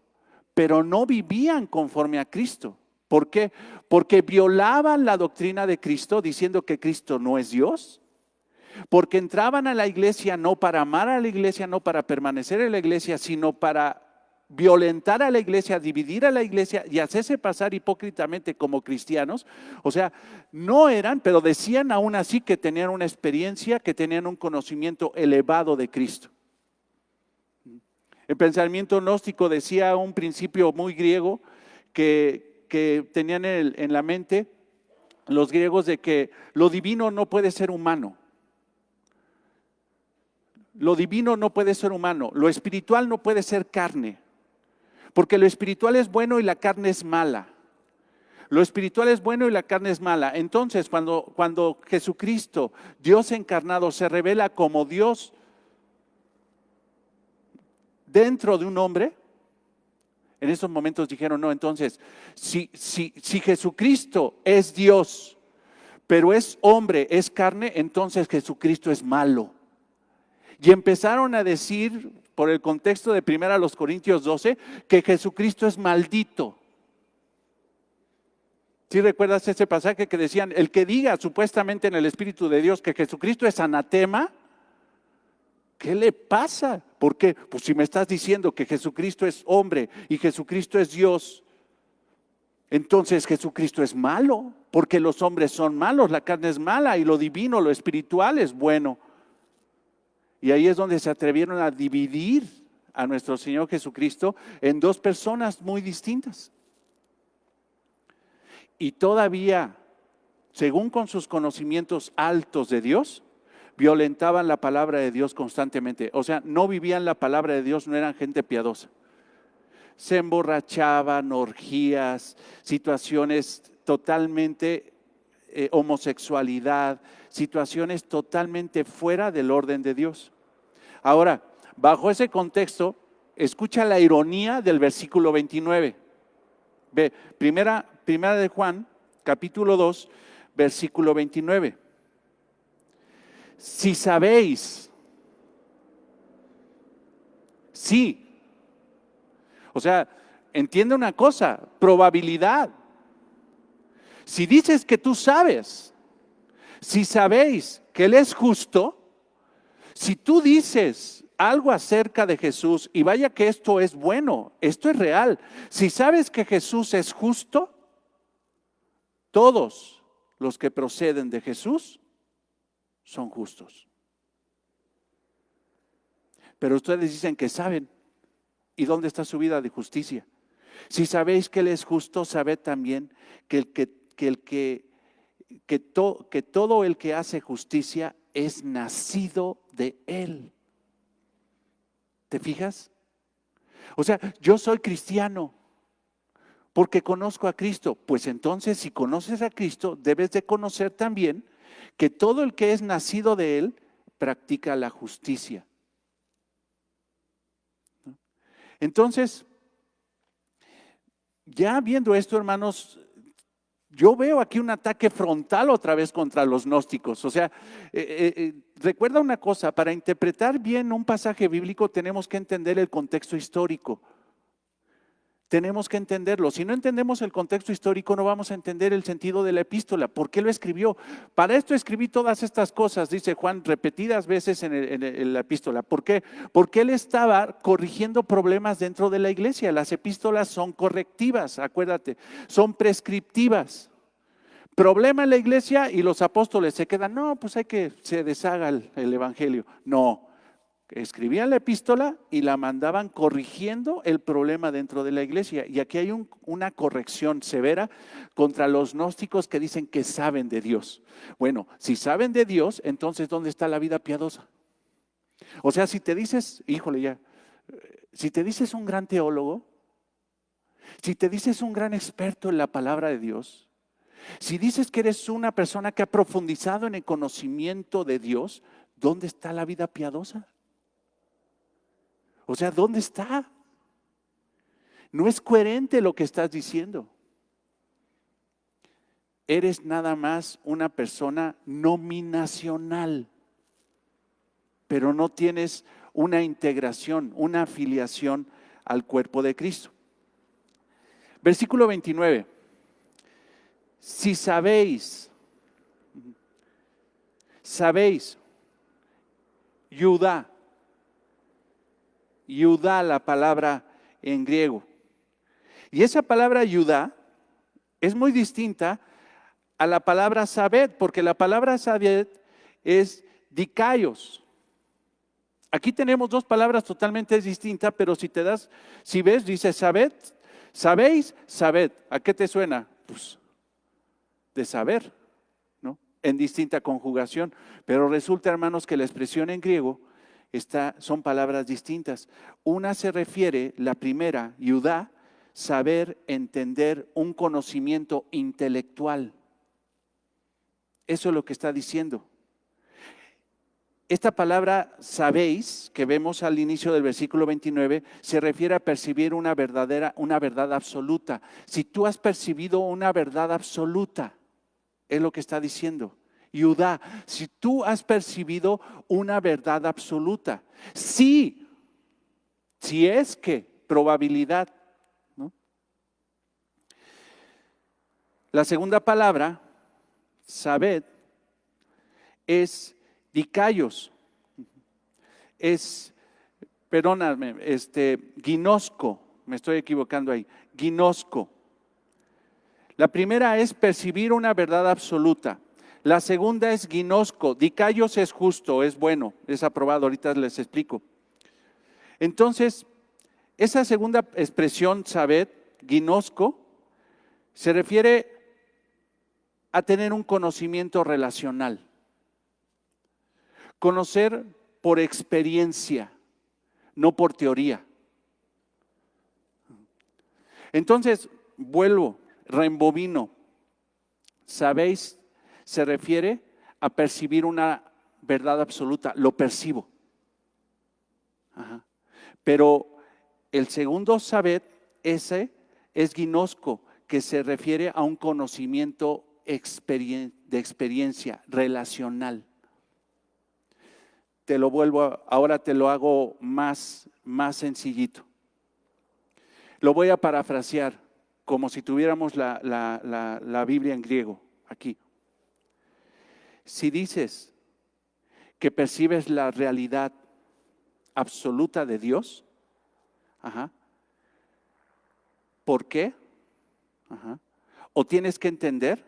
pero no vivían conforme a Cristo. ¿Por qué? Porque violaban la doctrina de Cristo diciendo que Cristo no es Dios. Porque entraban a la iglesia no para amar a la iglesia, no para permanecer en la iglesia, sino para violentar a la iglesia, dividir a la iglesia y hacerse pasar hipócritamente como cristianos. O sea, no eran, pero decían aún así que tenían una experiencia, que tenían un conocimiento elevado de Cristo. El pensamiento gnóstico decía un principio muy griego que tenían en la mente los griegos de que lo divino no puede ser humano. Lo divino no puede ser humano, lo espiritual no puede ser carne, porque lo espiritual es bueno y la carne es mala. Lo espiritual es bueno y la carne es mala. Entonces, cuando Jesucristo, Dios encarnado, se revela como Dios dentro de un hombre, en esos momentos dijeron, no, entonces, si Jesucristo es Dios, pero es hombre, es carne, entonces Jesucristo es malo. Y empezaron a decir, por el contexto de 1 Corintios 12, que Jesucristo es maldito. ¿Sí recuerdas ese pasaje que decían, el que diga supuestamente en el Espíritu de Dios que Jesucristo es anatema? ¿Qué le pasa? ¿Por qué? Pues si me estás diciendo que Jesucristo es hombre y Jesucristo es Dios, entonces Jesucristo es malo, porque los hombres son malos, la carne es mala y lo divino, lo espiritual es bueno. Y ahí es donde se atrevieron a dividir a nuestro Señor Jesucristo en 2 personas muy distintas. Y todavía, según con sus conocimientos altos de Dios, violentaban la palabra de Dios constantemente. O sea, no vivían la palabra de Dios, no eran gente piadosa. Se emborrachaban, orgías, situaciones totalmente homosexualidad, situaciones totalmente fuera del orden de Dios. Ahora, bajo ese contexto, escucha la ironía del versículo 29. Ve, primera de Juan, capítulo 2, versículo 29. Si sabéis, sí. O sea, entiende una cosa, probabilidad. Si dices que tú sabes, si sabéis que Él es justo, si tú dices algo acerca de Jesús, y vaya que esto es bueno, esto es real, si sabes que Jesús es justo, todos los que proceden de Jesús son justos. Pero ustedes dicen que saben, ¿y dónde está su vida de justicia? Si sabéis que Él es justo, sabed también que todo el que hace justicia es nacido de Él. ¿Te fijas? O sea, yo soy cristiano porque conozco a Cristo. Pues entonces, si conoces a Cristo, debes de conocer también que todo el que es nacido de Él practica la justicia. Entonces, ya viendo esto, hermanos, yo veo aquí un ataque frontal otra vez contra los gnósticos. O sea, recuerda una cosa, para interpretar bien un pasaje bíblico tenemos que entender el contexto histórico. Tenemos que entenderlo. Si no entendemos el contexto histórico, no vamos a entender el sentido de la epístola. ¿Por qué lo escribió? Para esto escribí todas estas cosas, dice Juan, repetidas veces en la epístola. ¿Por qué? Porque él estaba corrigiendo problemas dentro de la iglesia. Las epístolas son correctivas, acuérdate, son prescriptivas. Problema en la iglesia y los apóstoles se quedan, no, pues hay que se deshaga el evangelio. No. Escribían la epístola y la mandaban corrigiendo el problema dentro de la iglesia. Y aquí hay una corrección severa contra los gnósticos que dicen que saben de Dios. Bueno, si saben de Dios, entonces ¿dónde está la vida piadosa? O sea, si te dices, híjole ya, si te dices un gran teólogo, si te dices un gran experto en la palabra de Dios, si dices que eres una persona que ha profundizado en el conocimiento de Dios, ¿dónde está la vida piadosa? O sea, ¿dónde está? No es coherente lo que estás diciendo. Eres nada más una persona nominacional, pero no tienes una integración, una afiliación al cuerpo de Cristo. Versículo 29. Si sabéis, Judá, la palabra en griego. Y esa palabra Judá es muy distinta a la palabra sabed, porque la palabra sabed es dikaios. Aquí tenemos dos palabras totalmente distintas, pero si ves, dice sabed, sabéis, sabed. ¿A qué te suena? Pues de saber, ¿no? En distinta conjugación. Pero resulta, hermanos, que la expresión en griego son palabras distintas. Una se refiere, la primera, Judá, saber, entender, un conocimiento intelectual. Eso es lo que está diciendo. Esta palabra sabéis, que vemos al inicio del versículo 29, se refiere a percibir una verdad absoluta. Si tú has percibido una verdad absoluta, es lo que está diciendo. Judá, si tú has percibido una verdad absoluta, sí, si es que, probabilidad, ¿no? La segunda palabra, sabed, es dikaios, perdóname, ginosco, me estoy equivocando ahí, ginosco. La primera es percibir una verdad absoluta. La segunda es ginosco. Dikaios es justo, es bueno, es aprobado. Ahorita les explico. Entonces, esa segunda expresión, sabed, ginosco, se refiere a tener un conocimiento relacional. Conocer por experiencia, no por teoría. Entonces, reembobino. ¿Sabéis? Se refiere a percibir una verdad absoluta, lo percibo. Ajá. Pero el segundo sabed, ese es ginosco, que se refiere a un conocimiento de experiencia relacional. Ahora te lo hago más sencillito. Lo voy a parafrasear como si tuviéramos la Biblia en griego aquí. Si dices que percibes la realidad absoluta de Dios, ¿por qué? O tienes que entender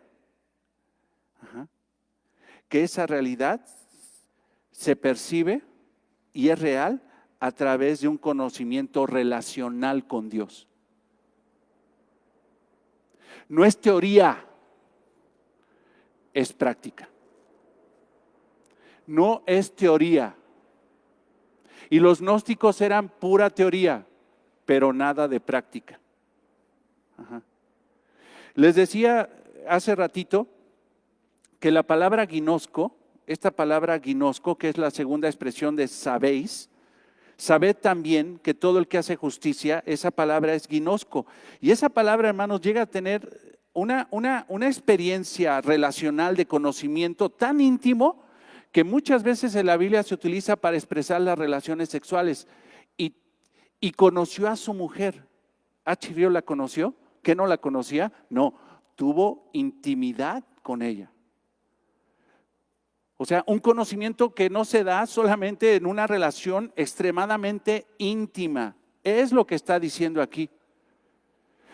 que esa realidad se percibe y es real a través de un conocimiento relacional con Dios. No es teoría, es práctica. No es teoría. Y los gnósticos eran pura teoría, pero nada de práctica. Les decía hace ratito que la palabra ginosco, esta palabra ginosco, que es la segunda expresión de sabéis, sabed también que todo el que hace justicia, esa palabra es ginosco. Y esa palabra, hermanos, llega a tener una experiencia relacional de conocimiento tan íntimo que muchas veces en la Biblia se utiliza para expresar las relaciones sexuales. Y conoció a su mujer. ¿H. la conoció? ¿Que no la conocía? No, tuvo intimidad con ella. O sea, un conocimiento que no se da solamente en una relación extremadamente íntima. Es lo que está diciendo aquí.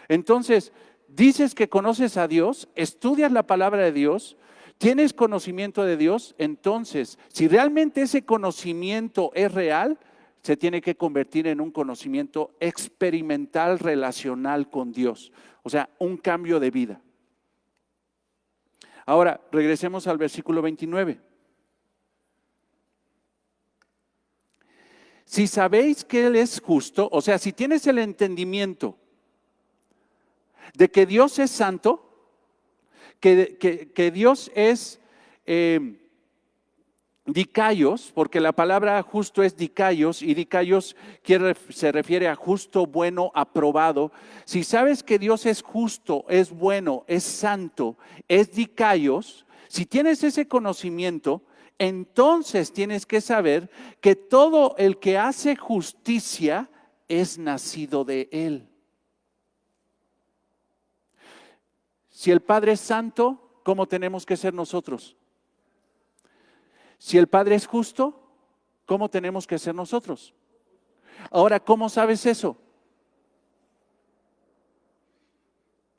Entonces, dices que conoces a Dios, estudias la palabra de Dios, tienes conocimiento de Dios, entonces, si realmente ese conocimiento es real, se tiene que convertir en un conocimiento experimental relacional con Dios. O sea, un cambio de vida. Ahora, regresemos al versículo 29. Si sabéis que Él es justo, o sea, si tienes el entendimiento de que Dios es santo, que Dios es dikaios, porque la palabra justo es dikaios, y dikaios se refiere a justo, bueno, aprobado. Si sabes que Dios es justo, es bueno, es santo, es dikaios, si tienes ese conocimiento, entonces tienes que saber que todo el que hace justicia es nacido de Él. Si el Padre es santo, ¿cómo tenemos que ser nosotros? Si el Padre es justo, ¿cómo tenemos que ser nosotros? Ahora, ¿cómo sabes eso?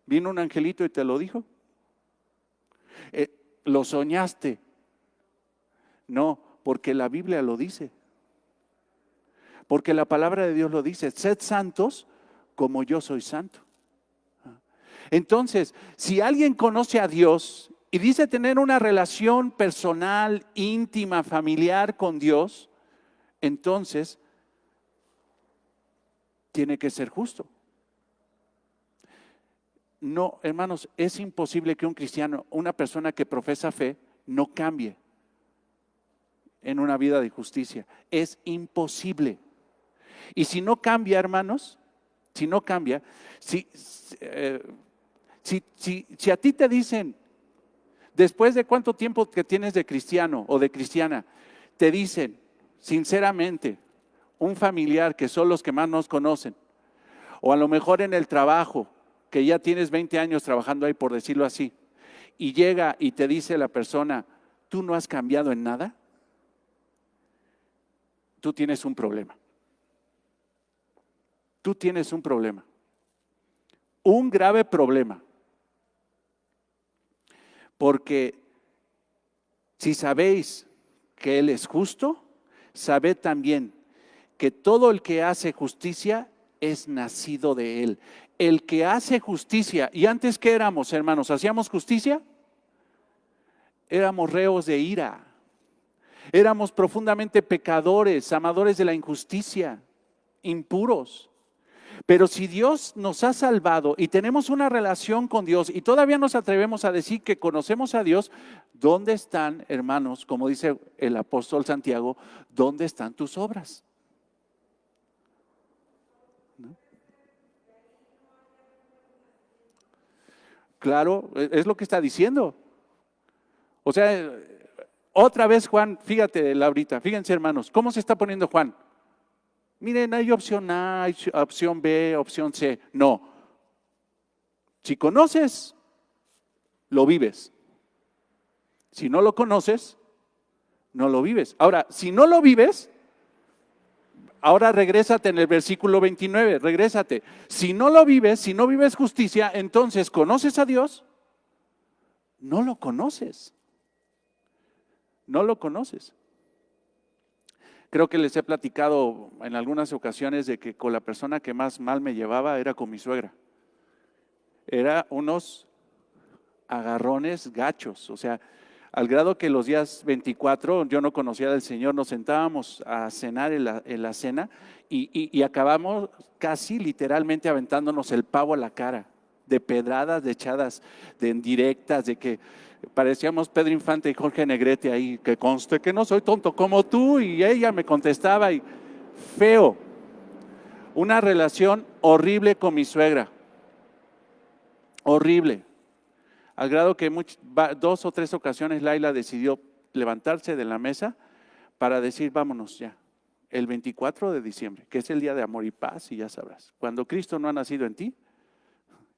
¿Vino un angelito y te lo dijo? ¿Lo soñaste? No, porque la Biblia lo dice. Porque la palabra de Dios lo dice. Sed santos como yo soy santo. Entonces, si alguien conoce a Dios y dice tener una relación personal, íntima, familiar con Dios, entonces tiene que ser justo. No, hermanos, es imposible que un cristiano, una persona que profesa fe, no cambie en una vida de justicia. Es imposible. Y si no cambia, hermanos, si no cambia, si a ti te dicen, después de cuánto tiempo que tienes de cristiano o de cristiana, te dicen, sinceramente, un familiar que son los que más nos conocen, o a lo mejor en el trabajo, que ya tienes 20 años trabajando ahí, por decirlo así, y llega y te dice la persona, ¿tú no has cambiado en nada? Tú tienes un problema. Tú tienes un problema. Un grave problema. Porque si sabéis que Él es justo, sabed también que todo el que hace justicia es nacido de Él. El que hace justicia, ¿y antes qué éramos, hermanos? ¿Hacíamos justicia? Éramos reos de ira. Éramos profundamente pecadores, amadores de la injusticia, impuros. Pero si Dios nos ha salvado y tenemos una relación con Dios y todavía nos atrevemos a decir que conocemos a Dios, ¿dónde están, hermanos? Como dice el apóstol Santiago, ¿dónde están tus obras? ¿No? Claro, es lo que está diciendo. O sea, otra vez Juan, fíjate Laurita, fíjense hermanos, ¿cómo se está poniendo Juan? Miren, hay opción A, hay opción B, opción C. No. Si conoces, lo vives. Si no lo conoces, no lo vives. Ahora, si no lo vives, ahora regrésate en el versículo 29, regrésate. Si no lo vives, si no vives justicia, entonces ¿conoces a Dios? No lo conoces. No lo conoces. Creo que les he platicado en algunas ocasiones de que con la persona que más mal me llevaba era con mi suegra. Era unos agarrones gachos, o sea, al grado que los días 24 yo no conocía del Señor, nos sentábamos a cenar en la cena y acabamos casi literalmente aventándonos el pavo a la cara, de pedradas, de echadas, de indirectas, de que Parecíamos Pedro Infante y Jorge Negrete ahí, que conste que no soy tonto como tú, y ella me contestaba y feo. Una relación horrible con mi suegra, horrible, al grado que 2 o 3 ocasiones Laila decidió levantarse de la mesa para decir vámonos ya, el 24 de diciembre, que es el día de amor y paz, y ya sabrás, cuando Cristo no ha nacido en ti,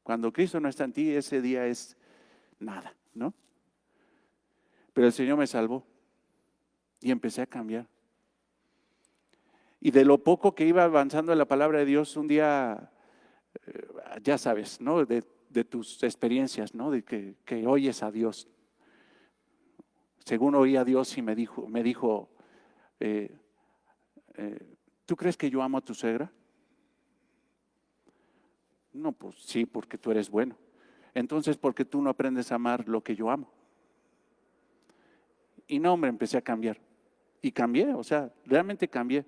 cuando Cristo no está en ti, ese día es nada, ¿no? Pero el Señor me salvó y empecé a cambiar. Y de lo poco que iba avanzando en la palabra de Dios, un día, ya sabes, ¿no? De tus experiencias, ¿no? De que oyes a Dios. Según oí a Dios y me dijo, ¿tú crees que yo amo a tu suegra? No, pues sí, porque tú eres bueno. Entonces, ¿por qué tú no aprendes a amar lo que yo amo? Y no, hombre, empecé a cambiar. Y cambié, o sea, realmente cambié.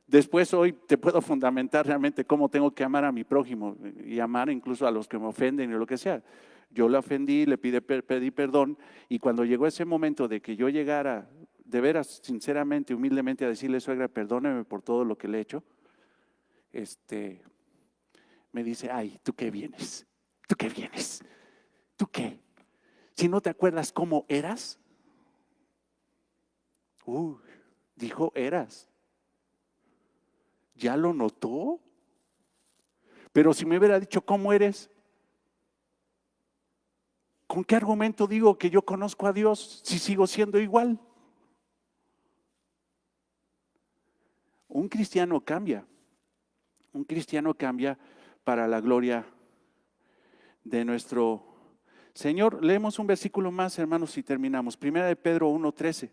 Después hoy te puedo fundamentar realmente cómo tengo que amar a mi prójimo y amar incluso a los que me ofenden y lo que sea. Yo la ofendí, le pedí perdón, y cuando llegó ese momento de que yo llegara de veras, sinceramente, humildemente a decirle, suegra, perdóneme por todo lo que le he hecho, me dice, ay, ¿tú qué vienes? ¿Tú qué vienes? ¿Tú qué? Si no te acuerdas cómo eras. Dijo eras. ¿Ya lo notó? Pero si me hubiera dicho cómo eres, ¿con qué argumento digo que yo conozco a Dios si sigo siendo igual? Un cristiano cambia para la gloria de nuestro Señor. Leemos un versículo más, hermanos, y terminamos. Primera de Pedro 1:13.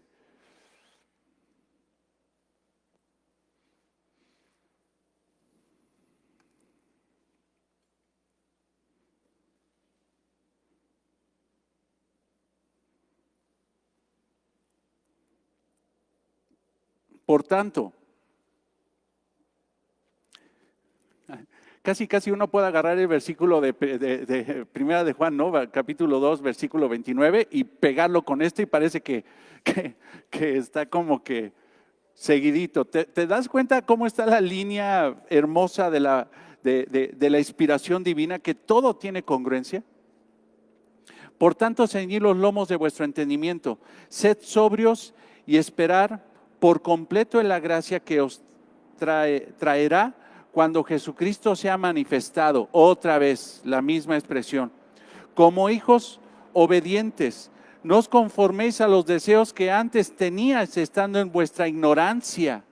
Por tanto, casi uno puede agarrar el versículo de Primera de Juan, ¿no? Capítulo 2, versículo 29, y pegarlo con este, y parece que está como que seguidito. ¿Te das cuenta cómo está la línea hermosa de la inspiración divina, que todo tiene congruencia? Por tanto, ceñid los lomos de vuestro entendimiento, sed sobrios y esperar por completo en la gracia que os traerá cuando Jesucristo sea manifestado. Otra vez, la misma expresión. Como hijos obedientes, no os conforméis a los deseos que antes teníais estando en vuestra ignorancia.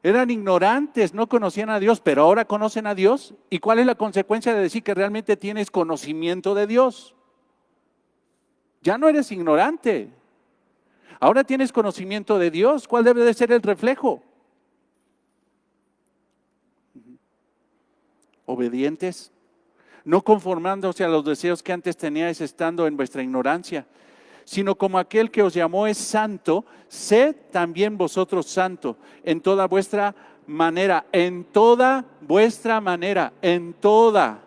Eran ignorantes, no conocían a Dios, pero ahora conocen a Dios. ¿Y cuál es la consecuencia de decir que realmente tienes conocimiento de Dios? Ya no eres ignorante. Ahora tienes conocimiento de Dios. ¿Cuál debe de ser el reflejo? Obedientes, no conformándose a los deseos que antes teníais estando en vuestra ignorancia, sino como aquel que os llamó es santo, sed también vosotros santo en toda vuestra manera, en toda vuestra manera, en toda.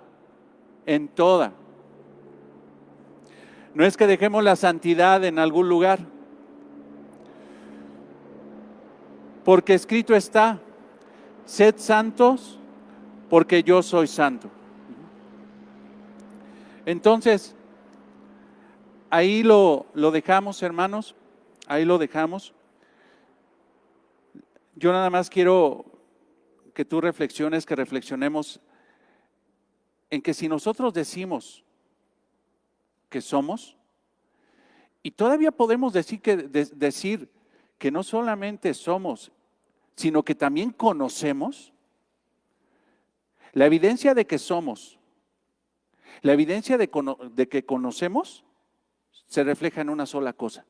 No es que dejemos la santidad en algún lugar, porque escrito está, sed santos porque yo soy santo. Entonces, ahí lo dejamos, hermanos, ahí lo dejamos. Yo nada más quiero que tú reflexiones, que reflexionemos en que si nosotros decimos que somos, y todavía podemos decir que no solamente somos, sino que también conocemos, la evidencia de que somos, la evidencia de que conocemos, se refleja en una sola cosa: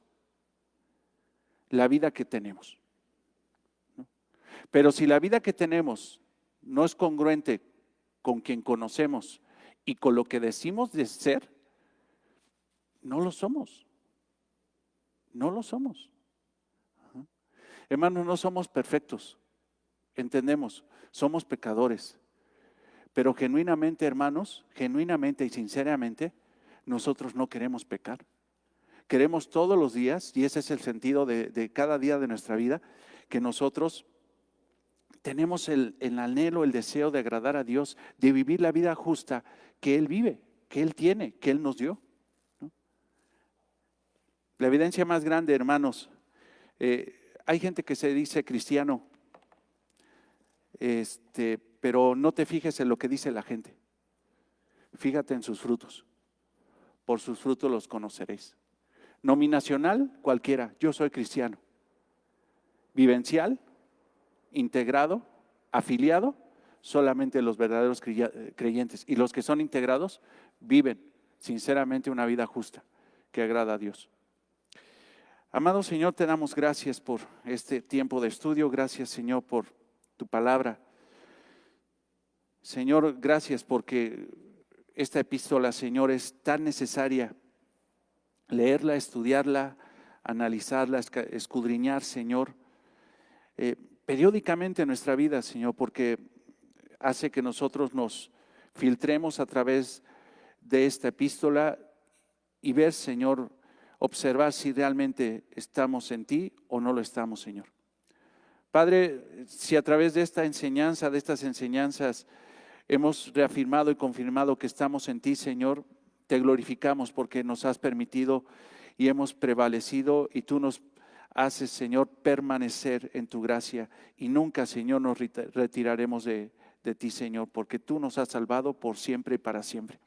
la vida que tenemos. Pero si la vida que tenemos no es congruente con quien conocemos y con lo que decimos de ser, no lo somos. No lo somos. Hermanos, no somos perfectos. Entendemos, somos pecadores. Pero genuinamente, hermanos, genuinamente y sinceramente, nosotros no queremos pecar. Queremos todos los días, y ese es el sentido de cada día de nuestra vida, que nosotros tenemos el anhelo, el deseo de agradar a Dios, de vivir la vida justa que Él vive, que Él tiene, que Él nos dio, ¿no? La evidencia más grande, hermanos, hay gente que se dice cristiano, pero no te fijes en lo que dice la gente. Fíjate en sus frutos. Por sus frutos los conoceréis. Nominacional, cualquiera, yo soy cristiano. Vivencial, integrado, afiliado, solamente los verdaderos creyentes. Y los que son integrados viven sinceramente una vida justa que agrada a Dios. Amado Señor, te damos gracias por este tiempo de estudio. Gracias, Señor, por tu palabra. Señor, gracias porque esta epístola, Señor, es tan necesaria leerla, estudiarla, analizarla, escudriñar, Señor, periódicamente en nuestra vida, Señor, porque hace que nosotros nos filtremos a través de esta epístola y ver, Señor, observar si realmente estamos en ti o no lo estamos, Señor. Padre, si a través de esta enseñanza, de estas enseñanzas, hemos reafirmado y confirmado que estamos en ti, Señor, te glorificamos porque nos has permitido y hemos prevalecido y tú nos haces, Señor, permanecer en tu gracia y nunca, Señor, nos retiraremos de ti, Señor, porque tú nos has salvado por siempre y para siempre.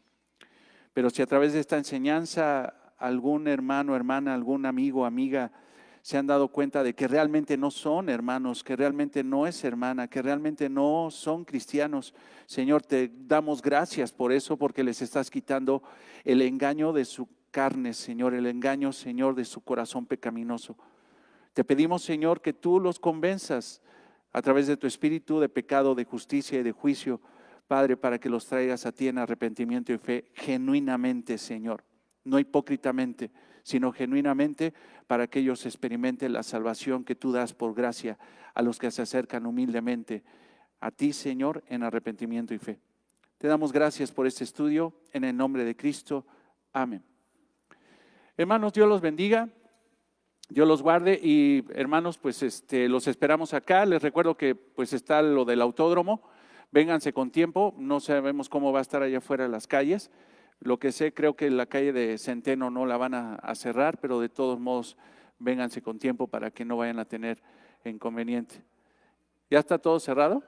Pero si a través de esta enseñanza algún hermano, hermana, algún amigo, amiga se han dado cuenta de que realmente no son hermanos, que realmente no es hermana, que realmente no son cristianos, Señor, te damos gracias por eso, porque les estás quitando el engaño de su carne, Señor, el engaño, Señor, de su corazón pecaminoso. Te pedimos, Señor, que tú los convenzas a través de tu espíritu de pecado, de justicia y de juicio, Padre, para que los traigas a ti en arrepentimiento y fe genuinamente, Señor, no hipócritamente, sino genuinamente, para que ellos experimenten la salvación que tú das por gracia a los que se acercan humildemente a ti, Señor, en arrepentimiento y fe. Te damos gracias por este estudio, en el nombre de Cristo. Amén. Hermanos, Dios los bendiga, Dios los guarde y hermanos, pues los esperamos acá. Les recuerdo que pues está lo del autódromo, vénganse con tiempo, no sabemos cómo va a estar allá afuera en las calles. Lo que sé, creo que la calle de Centeno no la van a cerrar, pero de todos modos, vénganse con tiempo para que no vayan a tener inconveniente. ¿Ya está todo cerrado?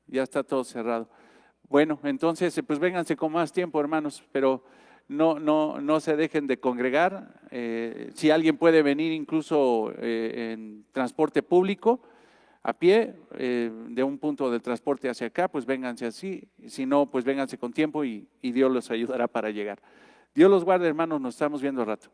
Ya está todo cerrado. Bueno, entonces, pues vénganse con más tiempo, hermanos, pero no se dejen de congregar. Si alguien puede venir incluso en transporte público, a pie, de un punto del transporte hacia acá, pues vénganse así. Si no, pues vénganse con tiempo y Dios los ayudará para llegar. Dios los guarde, hermanos, nos estamos viendo al rato.